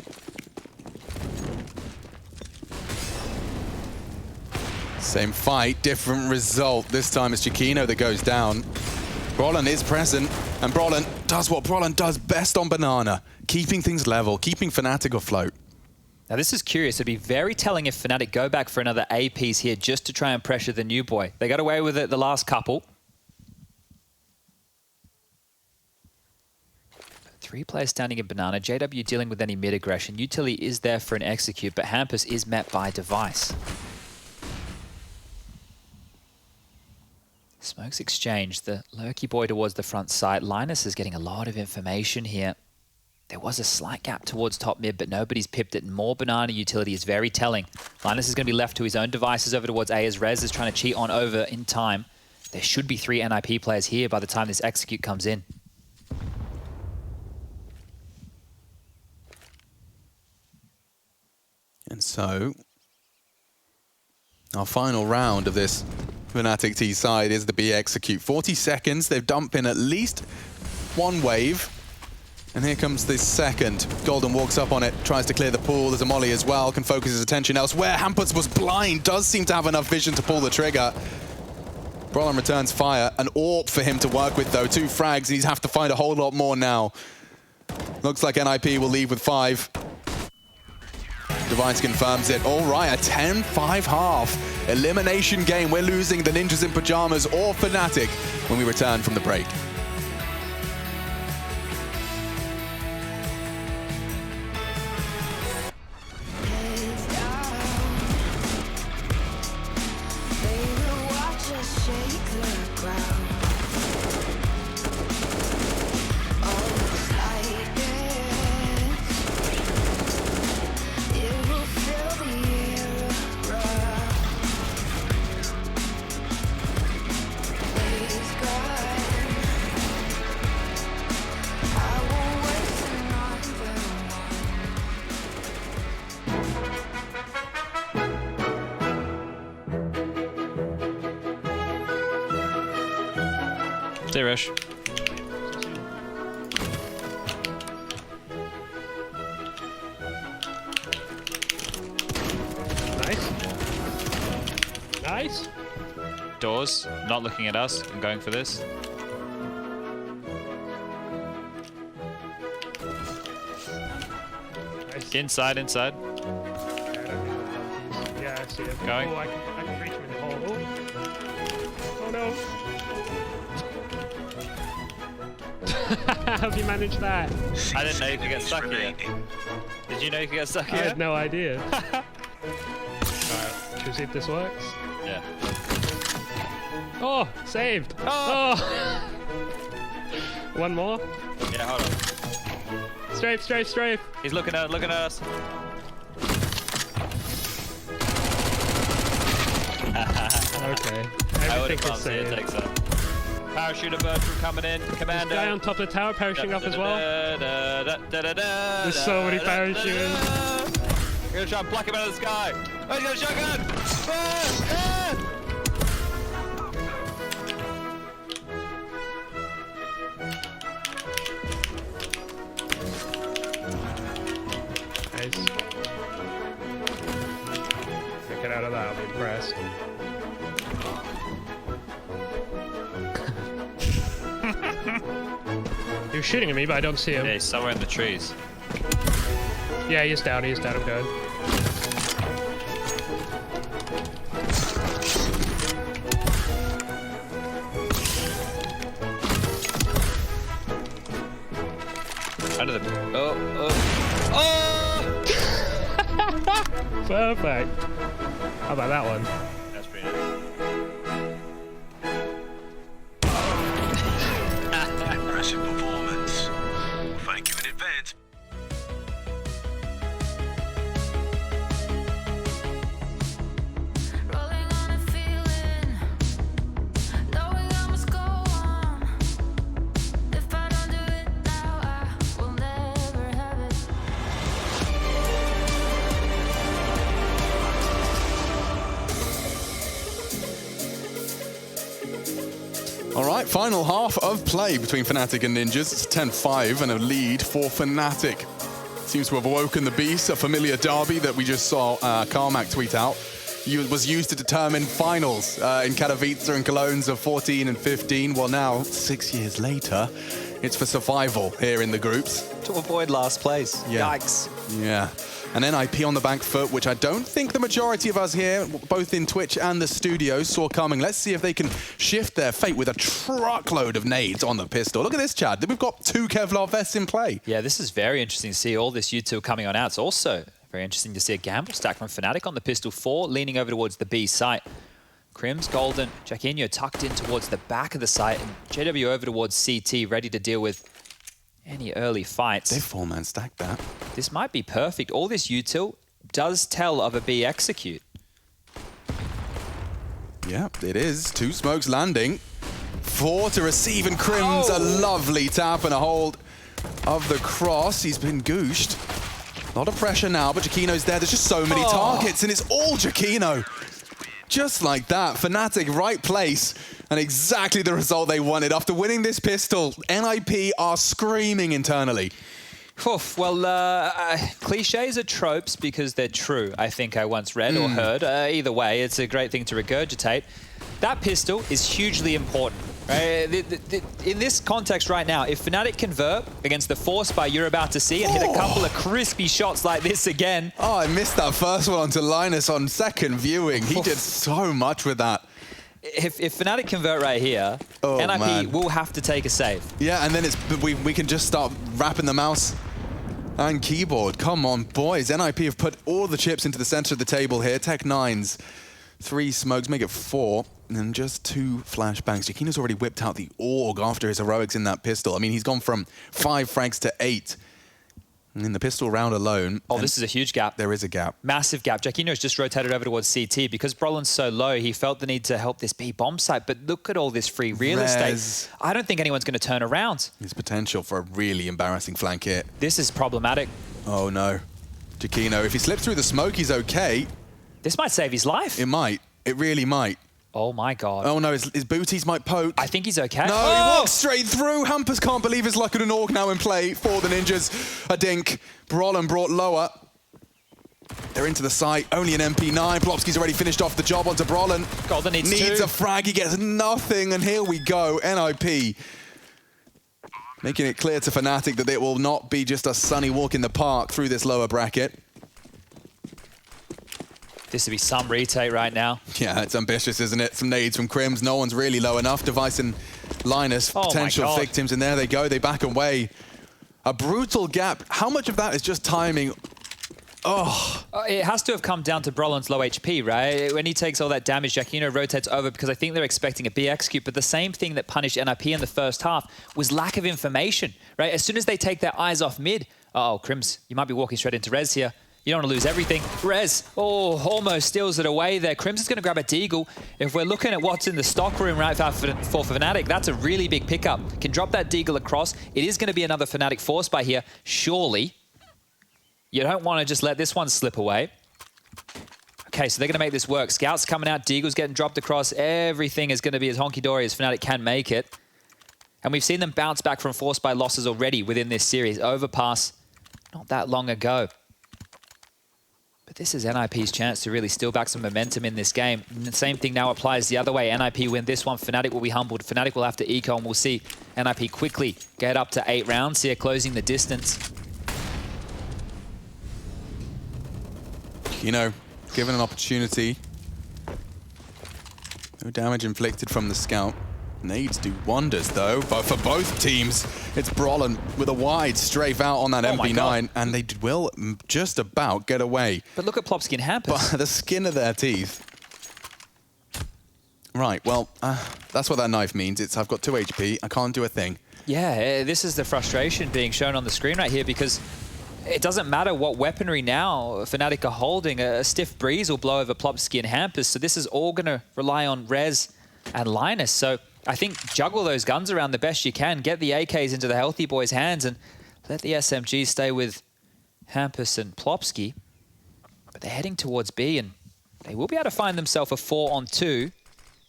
Same fight, different result. This time it's Chiquino that goes down. Brollan is present, and Brollan does what Brollan does best on Banana, keeping things level, keeping Fnatic afloat. Now this is curious. It'd be very telling if Fnatic go back for another A piece here just to try and pressure the new boy. They got away with it the last couple. 3 players standing in Banana. JW dealing with any mid aggression. Utility is there for an execute, but Hampus is met by Device. Smokes exchanged. The lurky boy towards the front side. Linus is getting a lot of information here. There was a slight gap towards top mid, but nobody's pipped it. More Banana utility is very telling. Linus is going to be left to his own devices over towards A as Rez is trying to cheat on over in time. There should be 3 NIP players here by the time this execute comes in. And so, our final round of this Fnatic T side is the B execute. 40 seconds, they've dumped in at least 1 wave. And here comes the second. Golden walks up on it, tries to clear the pool. There's a molly as well, can focus his attention elsewhere. Hampus was blind, does seem to have enough vision to pull the trigger. Brollan returns fire. An AWP for him to work with though. 2 frags, he's have to find a whole lot more now. Looks like NIP will leave with 5. Device confirms it. All right, a 10-5 half. Elimination game. We're losing the Ninjas in Pyjamas or Fnatic when we return from the break. Stay rush. Nice. Nice. Doors, not looking at us and going for this. Nice. Inside. Yeah, I see him. Going. Oh, I can reach him in the hole. Oh no. How have you managed that? I didn't know you could get stuck here. Did you know you could get stuck here? I had no idea. Alright, should we see if this works? Yeah. Oh, saved! Oh. One more. Yeah, hold on. Strafe. He's looking at us. Okay. I would Everything have is saved. takes that. Parachuter Bertram coming in. Commander. Guy on top of the tower parachuting up as well. There's so many parachuters. We're gonna try and pluck him out of the sky. Oh, he's got a shotgun! Nice. Get out of that, I'll be impressed. He was shooting at me, but I don't see him. Yeah, he's somewhere in the trees. Yeah, he's down, I'm good. Under the... Oh! Perfect. How about that one? That's pretty nice. Impressive performance. Thank you in advance. Rolling on a feeling, knowing I must go on. If I don't do it now, I will never have it. All right, final half of play between Fnatic and Ninjas. It's 10-5 and a lead for Fnatic. Seems to have awoken the beast, a familiar derby that we just saw Carmack tweet out. Was used to determine finals in Katowice and Colognes of 14 and 15. Well, now, 6 years later, it's for survival here in the groups. To avoid last place. Yeah. Yikes. Yeah. And NIP on the back foot, which I don't think the majority of us here, both in Twitch and the studio, saw coming. Let's see if they can shift their fate with a truckload of nades on the pistol. Look at this, Chad. We've got 2 Kevlar vests in play. Yeah, this is very interesting to see all this util coming on out. It's also very interesting to see a gamble stack from Fnatic on the pistol 4, leaning over towards the B site. Crims, Golden, Jacquinho tucked in towards the back of the site, and JW over towards CT, ready to deal with any early fights. They 4-man stacked that. This might be perfect. All this util does tell of a B execute. Yeah, it is. 2 smokes landing. 4 to receive, and Crims a lovely tap and a hold of the cross. He's been gooshed. A lot of pressure now, but Jacquino's there. There's just so many targets, and it's all Jacquino. Just like that, Fnatic, right place, and exactly the result they wanted. After winning this pistol, NIP are screaming internally. Oof, well, cliches are tropes because they're true, I think I once read or heard. Either way, it's a great thing to regurgitate. That pistol is hugely important. Right? In this context right now, if Fnatic convert against the force spy you're about to see and hit a couple of crispy shots like this again. Oh, I missed that first one onto Linus on second viewing. He did so much with that. If Fnatic convert right here, NIP will have to take a save. Yeah, and then we can just start wrapping the mouse and keyboard. Come on, boys. NIP have put all the chips into the center of the table here. Tech-9s, 3 smokes, make it 4. And then just 2 flashbangs. Jacquino's already whipped out the AUG after his heroics in that pistol. I mean, he's gone from 5 frags to 8 in the pistol round alone. Oh, this is a huge gap. There is a gap. Massive gap. Jacquino's just rotated over towards CT. Because Brolin's so low, he felt the need to help this B bomb site. But look at all this free real estate. I don't think anyone's going to turn around. There's potential for a really embarrassing flank hit. This is problematic. Oh, no. Jacquino, if he slips through the smoke, he's okay. This might save his life. It might. It really might. Oh my god. Oh no, his booties might poke. I think he's okay. No, he walks straight through. Hampers can't believe his luck at an AUG now in play for the Ninjas. A dink. Brolin brought lower. They're into the site. Only an MP9. Plopski's already finished off the job onto Brolin. Golden needs a frag. He gets nothing. And here we go. NIP making it clear to Fnatic that it will not be just a sunny walk in the park through this lower bracket. This would be some retake right now. Yeah, it's ambitious, isn't it? Some nades from Crims. No one's really low enough. Device and Linus, potential victims, and there they go. They back away. A brutal gap. How much of that is just timing? Oh. It has to have come down to Brolin's low HP, right? When he takes all that damage, Jacquino rotates over because I think they're expecting a B execute, but the same thing that punished NIP in the first half was lack of information, right? As soon as they take their eyes off mid, oh, Crims, you might be walking straight into res here. You don't want to lose everything. Rez, almost steals it away there. Crims is going to grab a Deagle. If we're looking at what's in the stock room right for Fnatic, that's a really big pickup. Can drop that Deagle across. It is going to be another Fnatic force by here. Surely, you don't want to just let this one slip away. Okay, so they're going to make this work. Scouts coming out, Deagle's getting dropped across. Everything is going to be as honky-dory as Fnatic can make it. And we've seen them bounce back from force by losses already within this series. Overpass not that long ago. But this is NIP's chance to really steal back some momentum in this game. And the same thing now applies the other way. NIP win this one. Fnatic will be humbled. Fnatic will have to eco, and we'll see NIP quickly get up to 8 rounds here, closing the distance. You know, given an opportunity. No damage inflicted from the scout. Nades do wonders, though, but for both teams, it's Brolin with a wide strafe out on that MP9, and they will just about get away. But look at Plopsky and Hampus. By the skin of their teeth. Right, well, that's what that knife means. It's I've got 2 HP, I can't do a thing. Yeah, this is the frustration being shown on the screen right here, because it doesn't matter what weaponry now Fnatic are holding. A stiff breeze will blow over Plopsky and Hampus, so this is all going to rely on Rez and Linus. So I think juggle those guns around the best you can, get the AKs into the healthy boys' hands, and let the SMGs stay with Hampus and Plopsky. But they're heading towards B, and they will be able to find themselves a 4-on-2.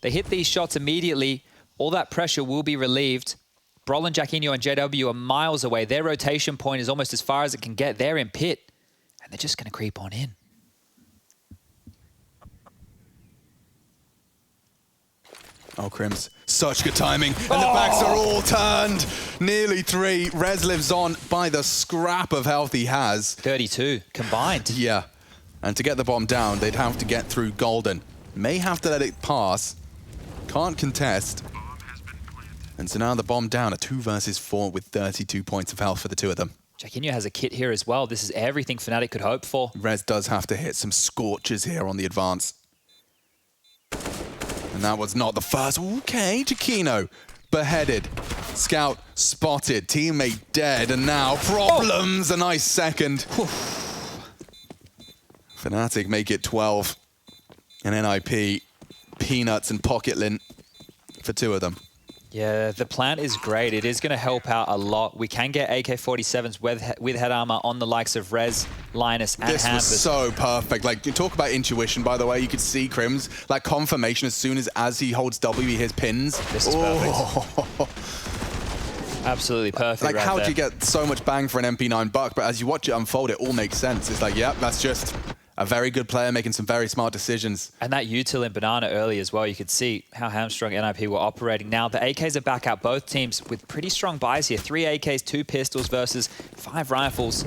They hit these shots immediately. All that pressure will be relieved. Brolin, Jacquinho, and JW are miles away. Their rotation point is almost as far as it can get. They're in pit, and they're just going to creep on in. Oh, Crims, such good timing. And the backs are all turned. Nearly 3. Rez lives on by the scrap of health he has. 32 combined. Yeah. And to get the bomb down, they'd have to get through Golden. May have to let it pass. Can't contest. And so now the bomb down, a 2 versus 4 with 32 points of health for the two of them. Jacquinho has a kit here as well. This is everything Fnatic could hope for. Rez does have to hit some scorches here on the advance. And that was not the first. Okay, Jacquinho beheaded. Scout spotted. Teammate dead. And now problems. A nice second. Fnatic make it 12. And NIP, Peanuts and Pocket Lint for 2 of them. Yeah, the plant is great. It is going to help out a lot. We can get AK-47s with head armor on the likes of Rez, Linus, and This Hampus. was so perfect. Like, you talk about intuition, by the way. You could see Crims, like, confirmation as soon as he holds W, he hits pins. This is perfect. Absolutely perfect. Like, right how do there. you get so much bang for an MP9 buck? But as you watch it unfold, it all makes sense. It's like, yep, that's just a very good player making some very smart decisions. And that util in Banana early as well, you could see how hamstrung NIP were operating. Now, the AKs are back out, both teams with pretty strong buys here. 3 AKs, 2 pistols versus 5 rifles.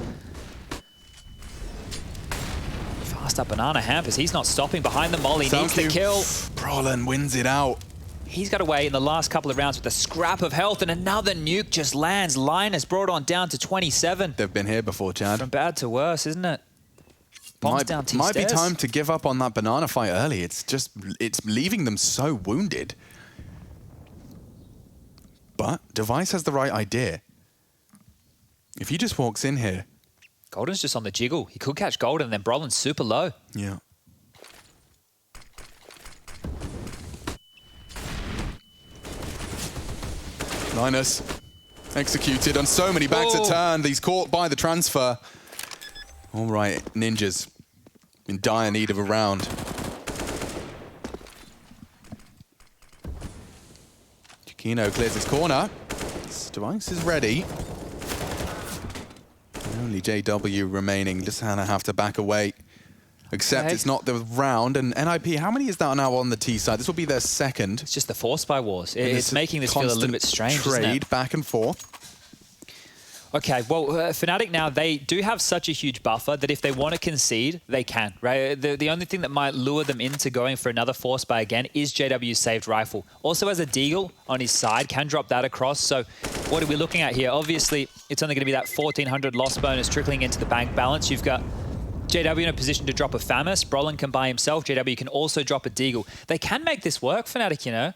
Fast up Banana. Hampus, he's not stopping behind the molly, needs the kill. Brolin wins it out. He's got away in the last couple of rounds with a scrap of health, and another nuke just lands. Linus brought on down to 27. They've been here before, Chad. From bad to worse, isn't it? Bombs down T might be stairs. time to give up on that banana fight early. It's leaving them so wounded. But Device has the right idea. If he just walks in here. Golden's just on the jiggle. He could catch Golden, and then Brolin's super low. Yeah. Linus executed on so many backs are turned. He's caught by the transfer. All right, Ninjas in dire need of a round. Jacquinho clears his corner. Device is ready. Only JW remaining. Just gonna have to back away. Except it's not the round. And NIP, how many is that now on the T side? This will be their second. It's just the force by wars. It's making this feel a little bit strange, isn't it? Trade back and forth. Okay, well, Fnatic now, they do have such a huge buffer that if they want to concede, they can, right? The only thing that might lure them into going for another force buy again is JW's saved rifle. Also has a deagle on his side, can drop that across. So what are we looking at here? Obviously, it's only going to be that 1,400 loss bonus trickling into the bank balance. You've got JW in a position to drop a Famus. Brolin can buy himself. JW can also drop a deagle. They can make this work, Fnatic, you know?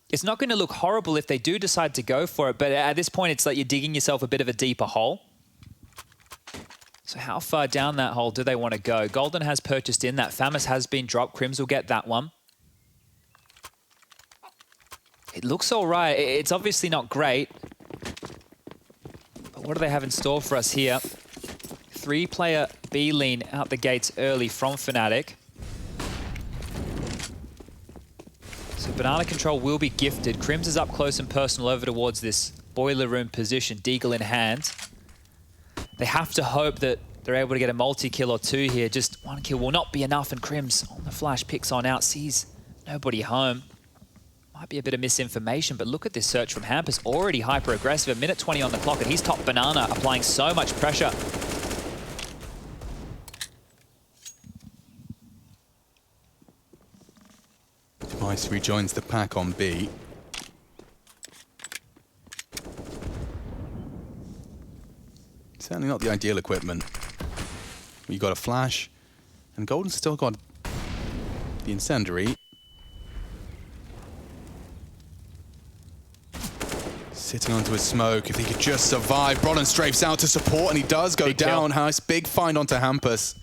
It's not going to look horrible if they do decide to go for it, but at this point, it's like you're digging yourself a bit of a deeper hole. So how far down that hole do they want to go? Golden has purchased in. That Famus has been dropped. Crims will get that one. It looks all right. It's obviously not great. But what do they have in store for us here? 3-player B lean out the gates early from Fnatic. So banana control will be gifted. Crims is up close and personal over towards this boiler room position, deagle in hand. They have to hope that they're able to get a multi-kill or 2 here. Just 1 kill will not be enough, and Crims on the flash picks on out, sees nobody home. Might be a bit of misinformation, but look at this search from Hampus, already hyper-aggressive. 1:20 on the clock, and he's top banana, applying so much pressure. Device rejoins the pack on B. Certainly not the ideal equipment. You got a flash, and Golden's still got the incendiary. Sitting onto his smoke. If he could just survive, Brolin strafes out to support, and he does go down. Nice big find onto Hampus.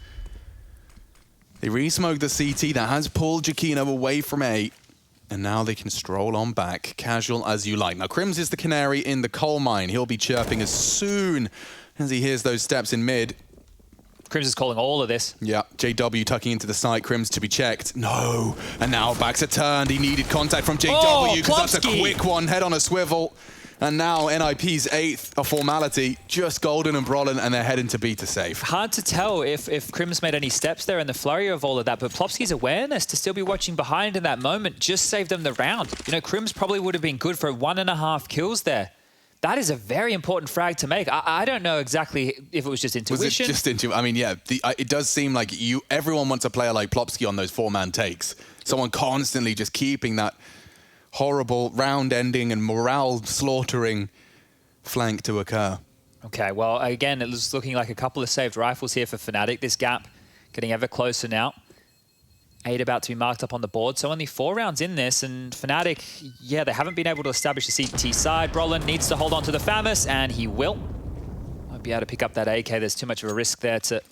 They re-smoked the CT. That has pulled Giacchino away from A. And now they can stroll on back, casual as you like. Now, Crims is the canary in the coal mine. He'll be chirping as soon as he hears those steps in mid. Crims is calling all of this. Yeah, JW tucking into the site. Crims to be checked. No. And now backs are turned. He needed contact from JW because that's a quick one. Head on a swivel. And now NIP's 8th, a formality. Just Golden and Brolin, and they're heading to B to save. Hard to tell if Crims made any steps there in the flurry of all of that, but Plopski's awareness to still be watching behind in that moment just saved them the round. You know, Crims probably would have been good for 1.5 kills there. That is a very important frag to make. I don't know exactly if it was just intuition. Was it just intuition? I mean, yeah, it does seem like everyone wants a player like Plopski on those 4-man takes. Someone constantly just keeping that horrible round-ending and morale-slaughtering flank to occur. Okay, well, again, it was looking like a couple of saved rifles here for Fnatic. This gap getting ever closer now. 8 about to be marked up on the board, so only 4 rounds in this, and Fnatic, yeah, they haven't been able to establish the CT side. Brolin needs to hold on to the FAMAS, and he will. Won't be able to pick up that AK. There's too much of a risk there to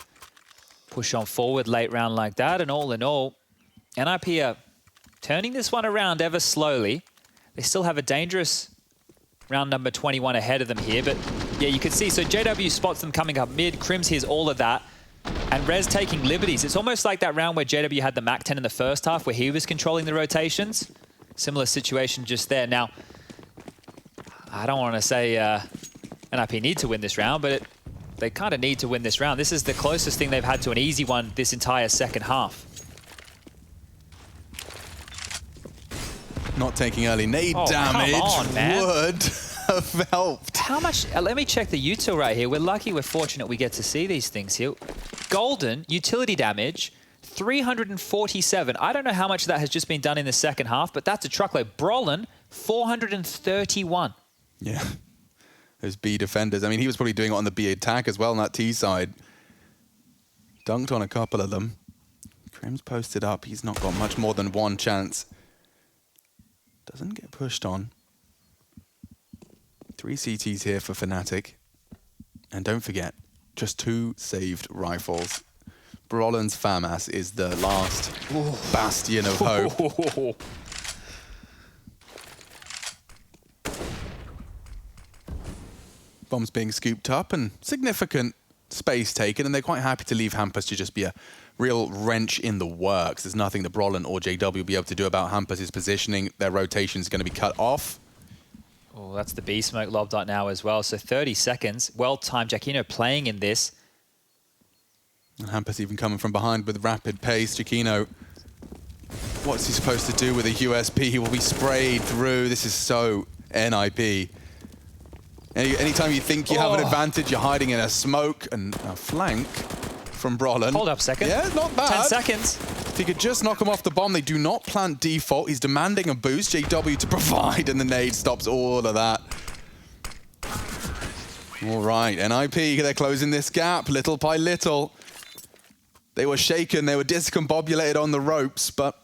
push on forward late round like that, and all in all, NIP are turning this one around ever slowly. They still have a dangerous round number 21 ahead of them here, but yeah, you can see, so JW spots them coming up mid, Crims hears all of that, and Rez taking liberties. It's almost like that round where JW had the Mac 10 in the first half, where he was controlling the rotations. Similar situation just there. Now, I don't want to say NIP need to win this round, but they kind of need to win this round. This is the closest thing they've had to an easy one this entire second half. Not taking early nade damage come on, man. would have helped. How much? Let me check the util right here. We're lucky, we're fortunate we get to see these things here. Golden, utility damage, 347. I don't know how much of that has just been done in the second half, but that's a truckload. Brolin, 431. Yeah, those B defenders. I mean, he was probably doing it on the B attack as well on that T side. Dunked on a couple of them. Crims posted up. He's not got much more than one chance. Doesn't get pushed on. 3 CTs here for Fnatic. And don't forget, just 2 saved rifles. Brolin's FAMAS is the last bastion of hope. Bombs being scooped up and significant space taken, and they're quite happy to leave Hampus to just be a real wrench in the works. There's nothing that Brolin or JW will be able to do about Hampus' positioning. Their rotation is going to be cut off. Oh, that's the B smoke lobbed out now as well. So 30 seconds. Well timed. Giacchino playing in this. And Hampus even coming from behind with rapid pace. Giacchino, what's he supposed to do with a USP? He will be sprayed through. This is so NIP. Anytime you think you have an advantage, you're hiding in a smoke and a flank from Brolin. Hold up a second. Yeah, not bad. 10 seconds. If he could just knock him off the bomb, they do not plant default. He's demanding a boost. JW to provide, and the nade stops all of that. All right, NIP, they're closing this gap little by little. They were shaken, they were discombobulated on the ropes, but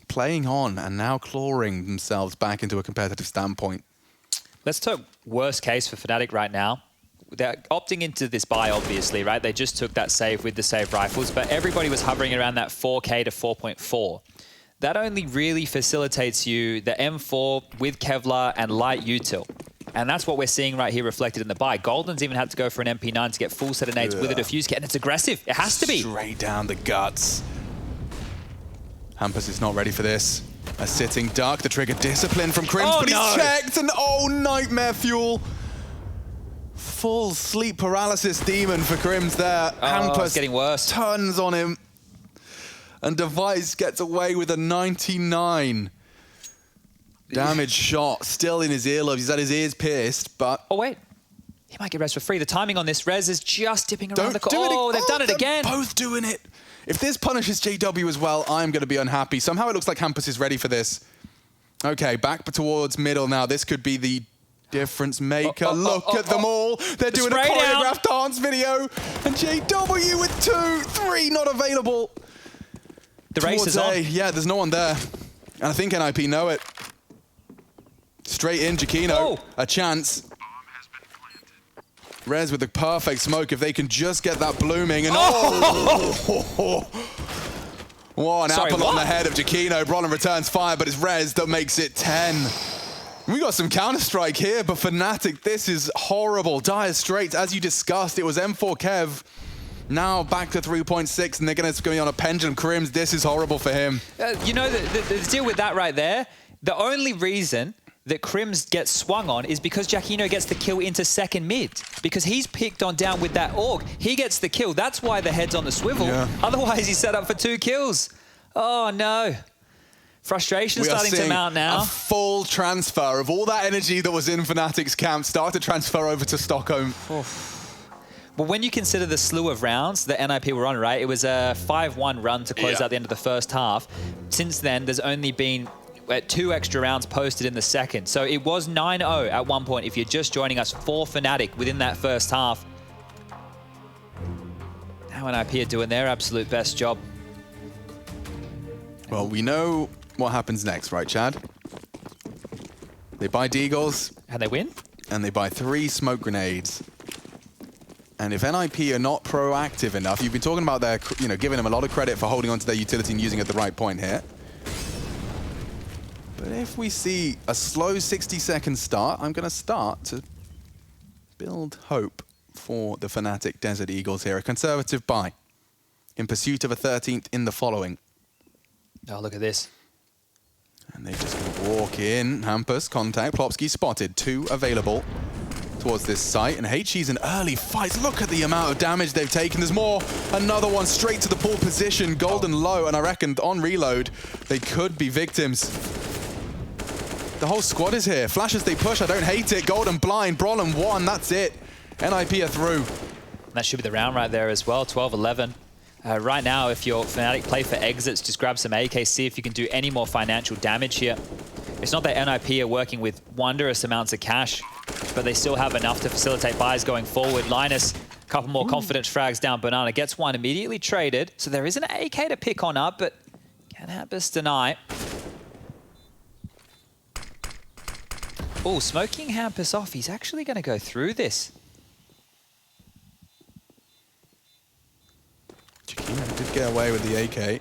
playing on and now clawing themselves back into a competitive standpoint. Let's talk worst case for Fnatic right now. They're opting into this buy, obviously, right? They just took that save with the save rifles, but everybody was hovering around that 4K to 4.4. That only really facilitates you the M4 with Kevlar and light util. And that's what we're seeing right here reflected in the buy. Golden's even had to go for an MP9 to get full set of nades with a defuse kit, and it's aggressive. It has to be. Straight down the guts. Hampus is not ready for this. A sitting duck, the trigger discipline from Crims, but he's checked, and nightmare fuel. Full sleep paralysis demon for Crims there. Hampus it's getting worse. Turns on him, and Device gets away with a 99. Damage shot, still in his earlobes. He's had his ears pierced, but... Oh, wait. He might get Rez for free. The timing on this, Rez is just dipping around the corner. Oh, they've done it again. Both doing it. If this punishes JW as well, I'm going to be unhappy. Somehow it looks like Hampus is ready for this. Okay, back towards middle now. This could be the difference maker. Look at them all. They're doing a Spray down. choreographed dance video. And JW with 2, 3 not available. The race is Towards on. A. Yeah, there's no one there. And I think NIP know it. Straight in, Jakino. Oh. A chance. Rez with the perfect smoke. If they can just get that blooming. And One Sorry, apple on what? the head of Jakino. Brolin returns fire, but it's Rez that makes it 10. We got some Counter-Strike here, but Fnatic, this is horrible. Dire Straits, as you discussed, it was M4 Kev. Now back to 3.6, and they're going to be on a pendulum. Crims, this is horrible for him. You know, the deal with that right there, the only reason that Crims gets swung on is because Jakino gets the kill into second mid. Because he's picked on down with that AUG. He gets the kill. That's why the head's on the swivel. Yeah. Otherwise, he's set up for 2 kills. Oh, no. Frustration starting to mount now. A full transfer of all that energy that was in Fnatic's camp start to transfer over to Stockholm. Well, when you consider the slew of rounds that NIP were on, right, it was a 5-1 run to close out the end of the first half. Since then, there's only been 2 extra rounds posted in the second. So it was 9-0 at one point if you're just joining us for Fnatic within that first half. Now NIP are doing their absolute best job. Well, we know what happens next, right, Chad? They buy Deagles. And they win? And they buy 3 smoke grenades. And if NIP are not proactive enough, you've been talking about their, giving them a lot of credit for holding onto their utility and using it at the right point here. But if we see a slow 60-second start, I'm going to start to build hope for the Fnatic Desert Eagles here. A conservative buy in pursuit of a 13th in the following. Oh, look at this. And they just walk in. Hampus, contact. Plopsky spotted. 2 available towards this site. And HE's in early fights. Look at the amount of damage they've taken. There's more. Another one straight to the pool position. Golden low. And I reckon on reload, they could be victims. The whole squad is here. Flashes they push. I don't hate it. Golden blind. Brolin 1. That's it. NIP are through. That should be the round right there as well. 12-11. Right now, if you're Fnatic, play for exits. Just grab some AK, see if you can do any more financial damage here. It's not that NIP are working with wondrous amounts of cash, but they still have enough to facilitate buys going forward. Linus, a couple more confidence frags down. Banana gets one immediately traded. So there is an AK to pick on up, but can Hampus deny? Oh, smoking Hampus off. He's actually going to go through this. Jakino did get away with the AK.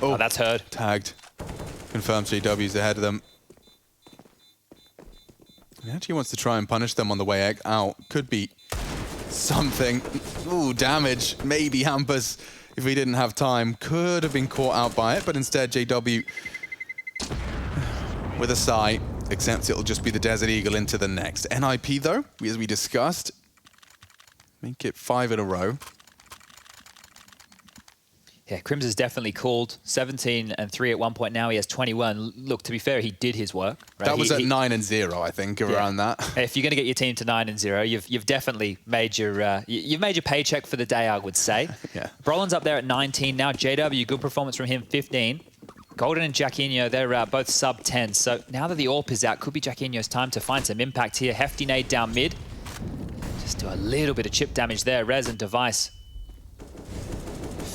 Oh, that's heard. Tagged. Confirms JW's ahead of them. He actually wants to try and punish them on the way out. Could be something. Ooh, damage. Maybe Hampus, if he didn't have time, could have been caught out by it, but instead JW, with a sigh, accepts it'll just be the Desert Eagle into the next. NIP, though, as we discussed, make it 5 in a row. Yeah, Crims is definitely called 17 and 3 at one point. Now he has 21. Look, to be fair, he did his work. Right? That was at 9 and 0, I think, around that. If you're going to get your team to 9 and 0, you've definitely made your you've made your paycheck for the day, I would say. Yeah. Brolin's up there at 19 now. JW, good performance from him, 15. Golden and Jaquinho, they're both sub 10. So now that the AWP is out, could be Jaquinho's time to find some impact here. Hefty nade down mid. Just do a little bit of chip damage there. Rez and Device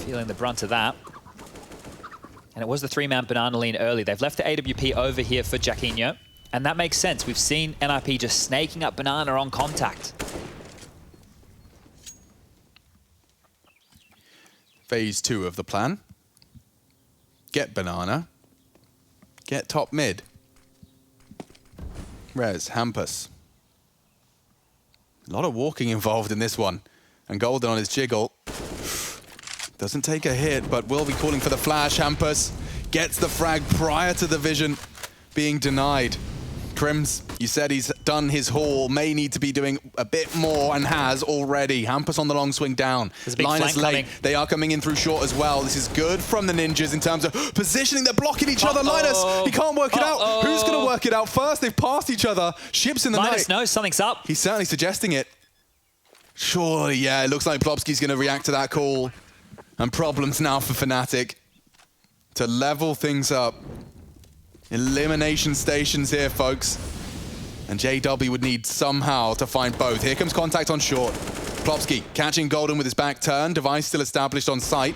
feeling the brunt of that. And it was the 3-man banana lean early. They've left the AWP over here for Jaquinho. And that makes sense. We've seen NIP just snaking up banana on contact. Phase 2 of the plan. Get banana. Get top mid. Rez, Hampus. A lot of walking involved in this one. And Golden on his jiggle. Doesn't take a hit, but will be calling for the flash. Hampus gets the frag prior to the vision being denied. Crims, you said he's done his haul, may need to be doing a bit more and has already. Hampus on the long swing down. There's a big Linus flank late. coming. They are coming in through short as well. This is good from the ninjas in terms of positioning. They're blocking each other. Linus, he can't work it out. Who's going to work it out first? They've passed each other. Ships in the Linus night. knows something's up. He's certainly suggesting it. Surely, yeah, it looks like Plopsky's going to react to that call. And problems now for Fnatic to level things up. Elimination stations here, folks. And JW would need somehow to find both. Here comes contact on short. Plopsky catching Golden with his back turn. Device still established on site.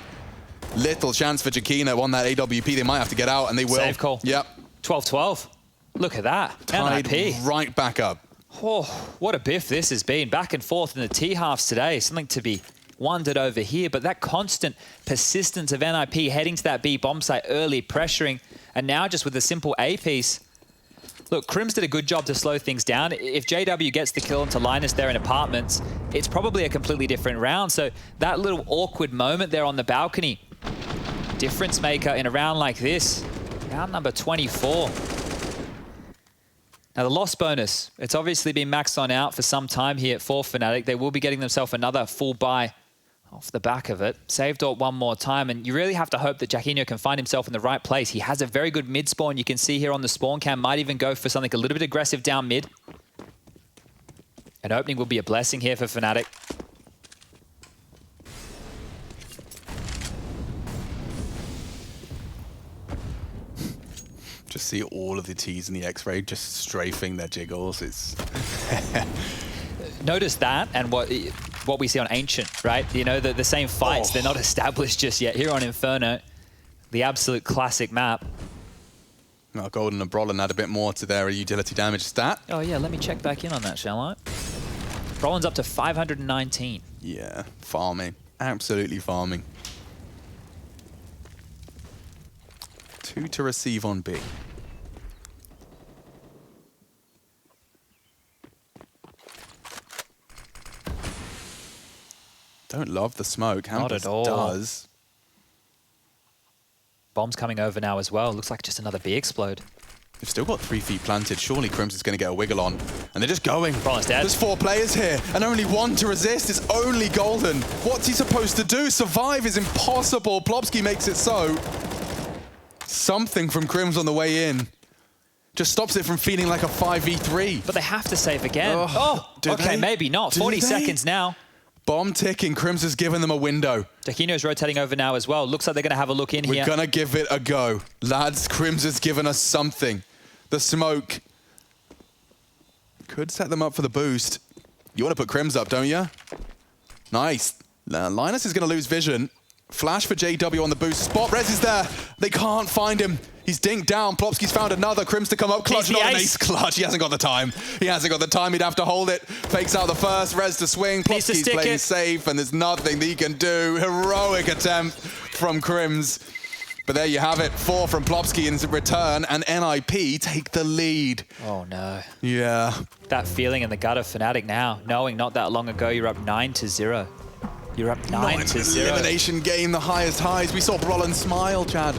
Little chance for Jakino on that AWP. They might have to get out, and they will. Save call. Yep. 12-12. Look at that. Tied NIP. right back up. Oh, what a biff this has been. Back and forth in the T-halves today. Something to be wondered over here. But that constant persistence of NIP heading to that B bomb site early, pressuring, and now just with a simple A piece. Look, Crims did a good job to slow things down. If JW gets the kill into Linus there in apartments, it's probably a completely different round. So that little awkward moment there on the balcony, difference maker in a round like this. Round number 24. Now the loss bonus, it's obviously been maxed on out for some time here for Fnatic. They will be getting themselves another full buy off the back of it. Saved out one more time, and you really have to hope that Jakino can find himself in the right place. He has a very good mid spawn. You can see here on the spawn cam, might even go for something a little bit aggressive down mid. An opening will be a blessing here for Fnatic. Just see all of the T's in the X-ray just strafing their jiggles. It's Notice that and what we see on Ancient, right? You know, the same fights, they're not established just yet. Here on Inferno, the absolute classic map. Well, Golden and Brolin add a bit more to their utility damage stat. Oh yeah, let me check back in on that, shall I? Brolin's up to 519. Yeah, farming. Absolutely farming. 2 to receive on B. Don't love the smoke. Not Hampus at all. does. Bomb's coming over now as well. Looks like just another B explode. They've still got 3 feet planted. Surely Crims is going to get a wiggle on. And they're just going. Brolin's dead. There's 4 players here, and only 1 to resist. It's only Golden. What's he supposed to do? Survive is impossible. Plopsky makes it so. Something from Crims on the way in just stops it from feeling like a 5v3. But they have to save again. Oh, do okay, they? maybe not. Do 40 they? seconds now. Bomb ticking. Crims has given them a window. Jakino's rotating over now as well. Looks like they're going to have a look in here. We're going to give it a go. Lads, Crims has given us something. The smoke could set them up for the boost. You want to put Crims up, don't you? Nice. Linus is going to lose vision. Flash for JW on the boost. Spot res is there. They can't find him. He's dinked down. Plopsky's found another. Crims to come up. Clutch, not an ace clutch. He hasn't got the time. He hasn't got the time. He'd have to hold it. Fakes out the first. Res to swing. Plopsky's playing safe, and there's nothing that he can do. Heroic attempt from Crims. But there you have it. 4 from Plopsky in return, and NIP take the lead. Oh, no. Yeah. That feeling in the gut of Fnatic now, knowing not that long ago you're up 9-0. You're up 9-0. Elimination game, the highest highs. We saw Brolin smile, Chad.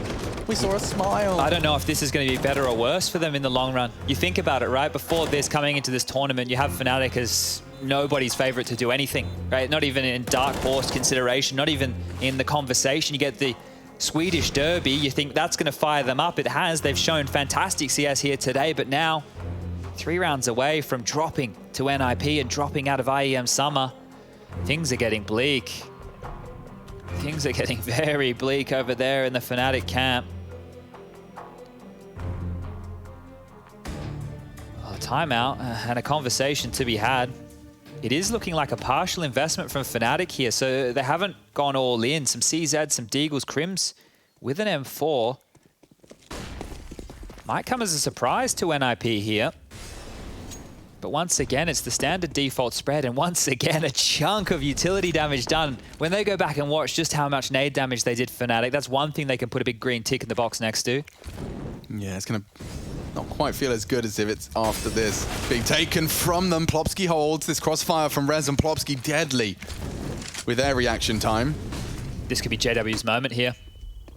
We saw a smile. I don't know if this is going to be better or worse for them in the long run. You think about it, right? Before this, coming into this tournament, you have Fnatic as nobody's favorite to do anything, right? Not even in dark horse consideration, not even in the conversation. You get the Swedish Derby, you think that's going to fire them up. It has. They've shown fantastic CS here today, but now 3 rounds away from dropping to NIP and dropping out of IEM Summer. Things are getting bleak. Things are getting very bleak over there in the Fnatic camp. A timeout and a conversation to be had. It is looking like a partial investment from Fnatic here, so they haven't gone all in. Some CZ, some Deagles, Crims with an M4. Might come as a surprise to NIP here. But once again, it's the standard default spread, and once again, a chunk of utility damage done. When they go back and watch just how much nade damage they did for Fnatic, that's one thing they can put a big green tick in the box next to. Yeah, it's going to not quite feel as good as if it's after this. Being taken from them. Plopsky holds this crossfire from Rez, and Plopsky deadly with their reaction time. This could be JW's moment here.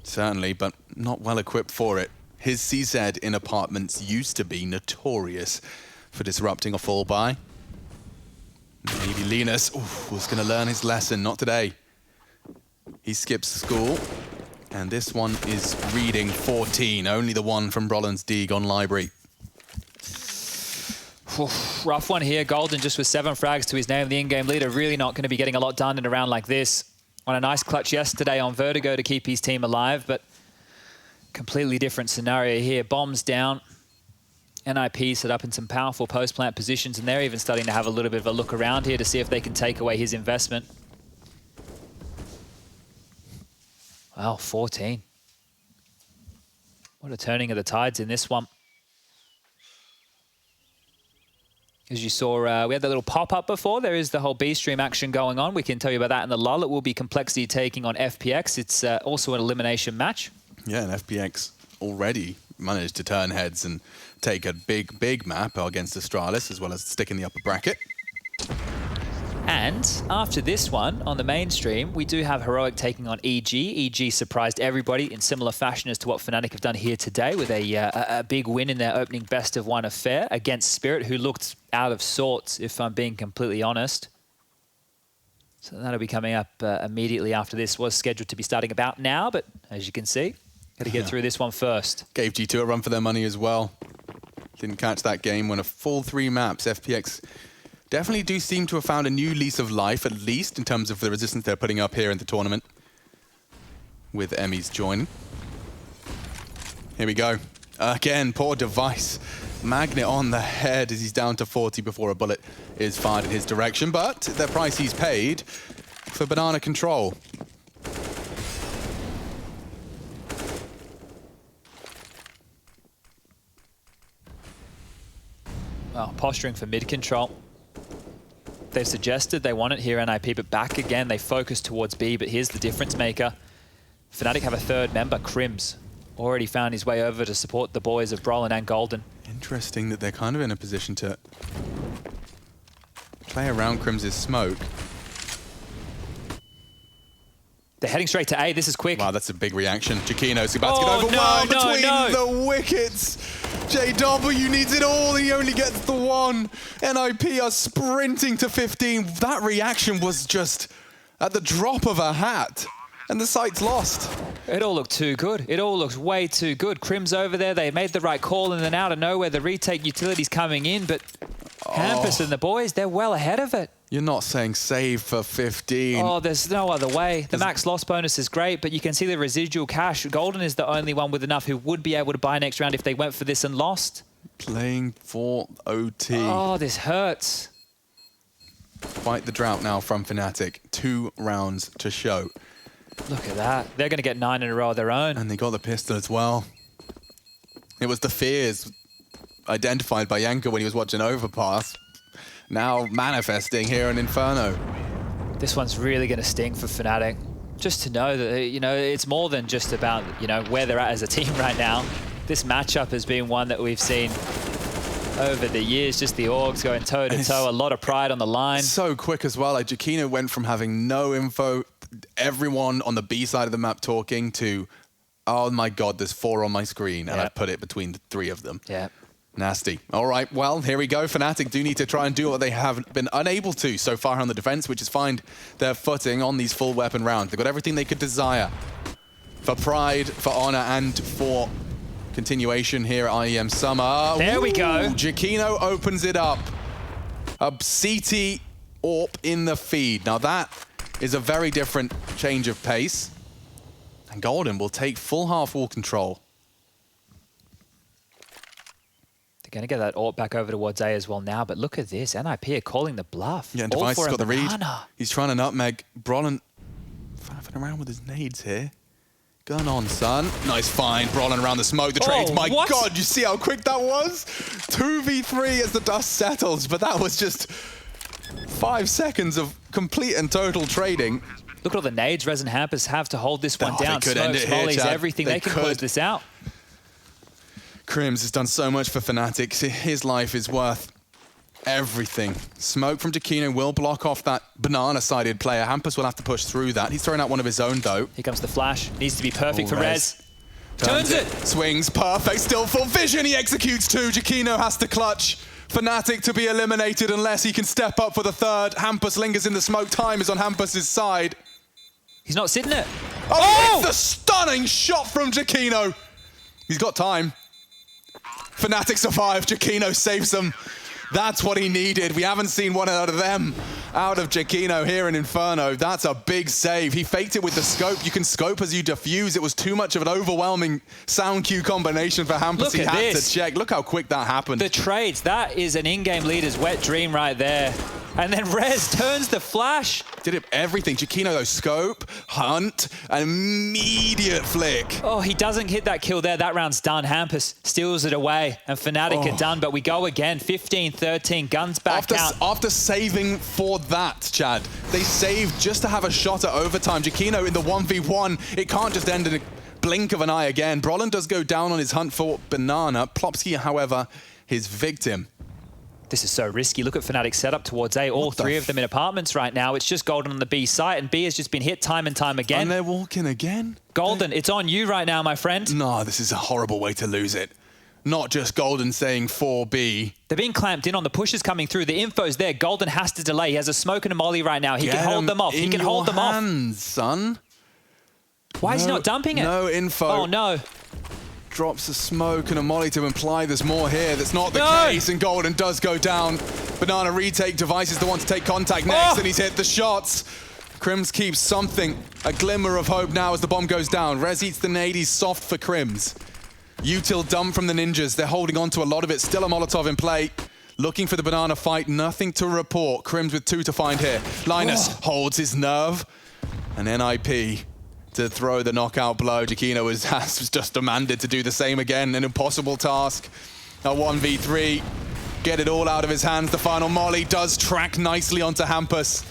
Certainly, but not well equipped for it. His CZ in apartments used to be notorious for disrupting a full buy. Maybe Linus was going to learn his lesson. Not today. He skips school. And this one is reading 14. Only the one from Brolin's Deeg on library. Rough one here. Golden just with 7 frags to his name. The in-game leader really not going to be getting a lot done in a round like this. On a nice clutch yesterday on Vertigo to keep his team alive, but completely different scenario here. Bombs down. NIP set up in some powerful post-plant positions, and they're even starting to have a little bit of a look around here to see if they can take away his investment. Wow, 14. What a turning of the tides in this one. As you saw, we had that little pop-up before. There is the whole B-stream action going on. We can tell you about that in the lull. It will be Complexity taking on FPX. It's also an elimination match. Yeah, and FPX already managed to turn heads and take a big map against Astralis, as well as stick in the upper bracket. And after this one, on the mainstream, we do have Heroic taking on EG. EG surprised everybody in similar fashion as to what Fnatic have done here today, with a big win in their opening best-of-1 affair against Spirit, who looked out of sorts, if I'm being completely honest. So that'll be coming up immediately after this. Was scheduled to be starting about now, but as you can see, got to get through this one first. Gave G2 a run for their money as well. Didn't catch that game when a full 3 maps. FPX definitely do seem to have found a new lease of life, at least in terms of the resistance they're putting up here in the tournament, with Emmys joining. Here we go. Again, poor device. Magnet on the head as he's down to 40 before a bullet is fired in his direction, but the price he's paid for banana control. Well, posturing for mid control. They've suggested they want it here, NIP, but back again, they focus towards B, but here's the difference maker. Fnatic have a third member, Crims, already found his way over to support the boys of Brolin and Golden. Interesting that they're kind of in a position to play around Crims' smoke. They're heading straight to A, this is quick. Wow, that's a big reaction. Jakino's about to get overwhelmed between the wickets. JW needs it all, he only gets the one. NIP are sprinting to 15. That reaction was just at the drop of a hat, and the site's lost. It all looked too good. It all looks way too good. Crims over there, they made the right call, and then out of nowhere, the retake utility's coming in, but Hampus and the boys, they're well ahead of it. You're not saying save for 15. Oh, there's no other way. The max loss bonus is great, but you can see the residual cash. Golden is the only one with enough who would be able to buy next round if they went for this and lost. Playing for OT. Oh, this hurts. Quite the drought now from Fnatic. 2 rounds to show. Look at that. They're going to get 9 in a row of their own. And they got the pistol as well. It was the fears identified by Yanko when he was watching Overpass. Now manifesting here in Inferno. This one's really going to sting for Fnatic. Just to know that, you know, it's more than just about, you know, where they're at as a team right now. This matchup has been one that we've seen over the years, just the Orgs going toe-to-toe, a lot of pride on the line. So quick as well. Like, Jakino went from having no info, everyone on the B side of the map talking, to, oh my God, there's 4 on my screen, and I put it between the 3 of them. Yeah. Nasty. All right, well, here we go. Fnatic do need to try and do what they have been unable to so far on the defense, which is find their footing on these full weapon rounds. They've got everything they could desire for pride, for honor, and for continuation here at IEM Summer. There we go. Jakino opens it up. A CT AWP in the feed. Now that is a very different change of pace. And Golden will take full half wall control. They're going to get that AWP back over towards A as well now, but look at this. NIP are calling the bluff. Yeah, and All Device for has a got the read. banana. He's trying to nutmeg. Brolin faffing around with his nades here. Gun on, son. Nice find. Brolin around the smoke. The trades. My God, you see how quick that was? 2v3 as the dust settles, but that was just 5 seconds of complete and total trading. Look at all the nades Rez and Hampus have to hold this one down. They could end it Smokes, here, mollies, Chad. everything. They can close this out. Crims has done so much for Fnatic. His life is worth everything. Smoke from Jakino will block off that banana-sided player. Hampus will have to push through that. He's throwing out one of his own, though. Here comes the flash. Needs to be perfect for Rez. Turns it. Swings. Perfect. Still full vision. He executes 2. Jakino has to clutch. Fnatic to be eliminated unless he can step up for the 3rd. Hampus lingers in the smoke. Time is on Hampus' side. He's not sitting it. Oh! It's a stunning shot from Jakino. He's got time. Fnatic survive. Jakino saves them. That's what he needed. We haven't seen one out of them out of Chiquino here in Inferno. That's a big save. He faked it with the scope. You can scope as you defuse. It was too much of an overwhelming sound cue combination for Hampus. Look He at had this. to check. Look how quick that happened. The trades, that is an in-game leader's wet dream right there. And then Rez turns the flash. Did it everything. Chiquino though, scope, hunt, an immediate flick. Oh, he doesn't hit that kill there. That round's done. Hampus steals it away, and Fnatic are done. But we go again, 15-13, guns back out. After saving for that, Chad, they saved just to have a shot at overtime. Chiquino in the 1v1, it can't just end in a blink of an eye again. Brolin does go down on his hunt for Banana. Plopsky, however, his victim. This is so risky. Look at Fnatic's setup towards A. All three of them in apartments right now. It's just Golden on the B site, and B has just been hit time and time again. And they're walking again? Golden, it's on you right now, my friend. No, this is a horrible way to lose it. Not just Golden saying 4B. They're being clamped in on the pushes coming through. The info's there. Golden has to delay. He has a smoke and a molly right now. He can hold them off. He can hold them off. Son. Why is he not dumping it? No info. Oh, no. Drops a smoke and a molly to imply there's more here. That's not the case, and Golden does go down. Banana retake device is the one to take contact next, and he's hit the shots. Crims keeps something, a glimmer of hope now as the bomb goes down. Rez eats the nade, he's soft for Crims. Util dumb from the ninjas. They're holding on to a lot of it. Still a Molotov in play. Looking for the Banana fight, nothing to report. Crims with 2 to find here. Linus holds his nerve, and NIP to throw the knockout blow. Chiquino was just demanded to do the same again. An impossible task. A 1v3. Get it all out of his hands. The final molly does track nicely onto Hampus.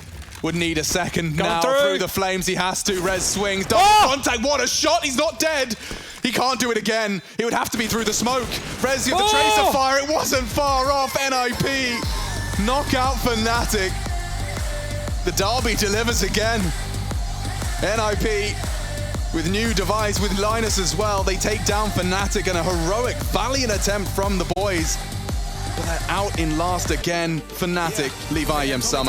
Would need a second now through the flames. He has to. Rez swings. Double contact. What a shot. He's not dead. He can't do it again. It would have to be through the smoke. Rez, you have the tracer fire. It wasn't far off. NIP. Knockout Fnatic. The derby delivers again. NIP with new device, with Linus as well. They take down Fnatic, and a heroic, valiant attempt from the boys. But they're out in last again. Fnatic leave IEM summer.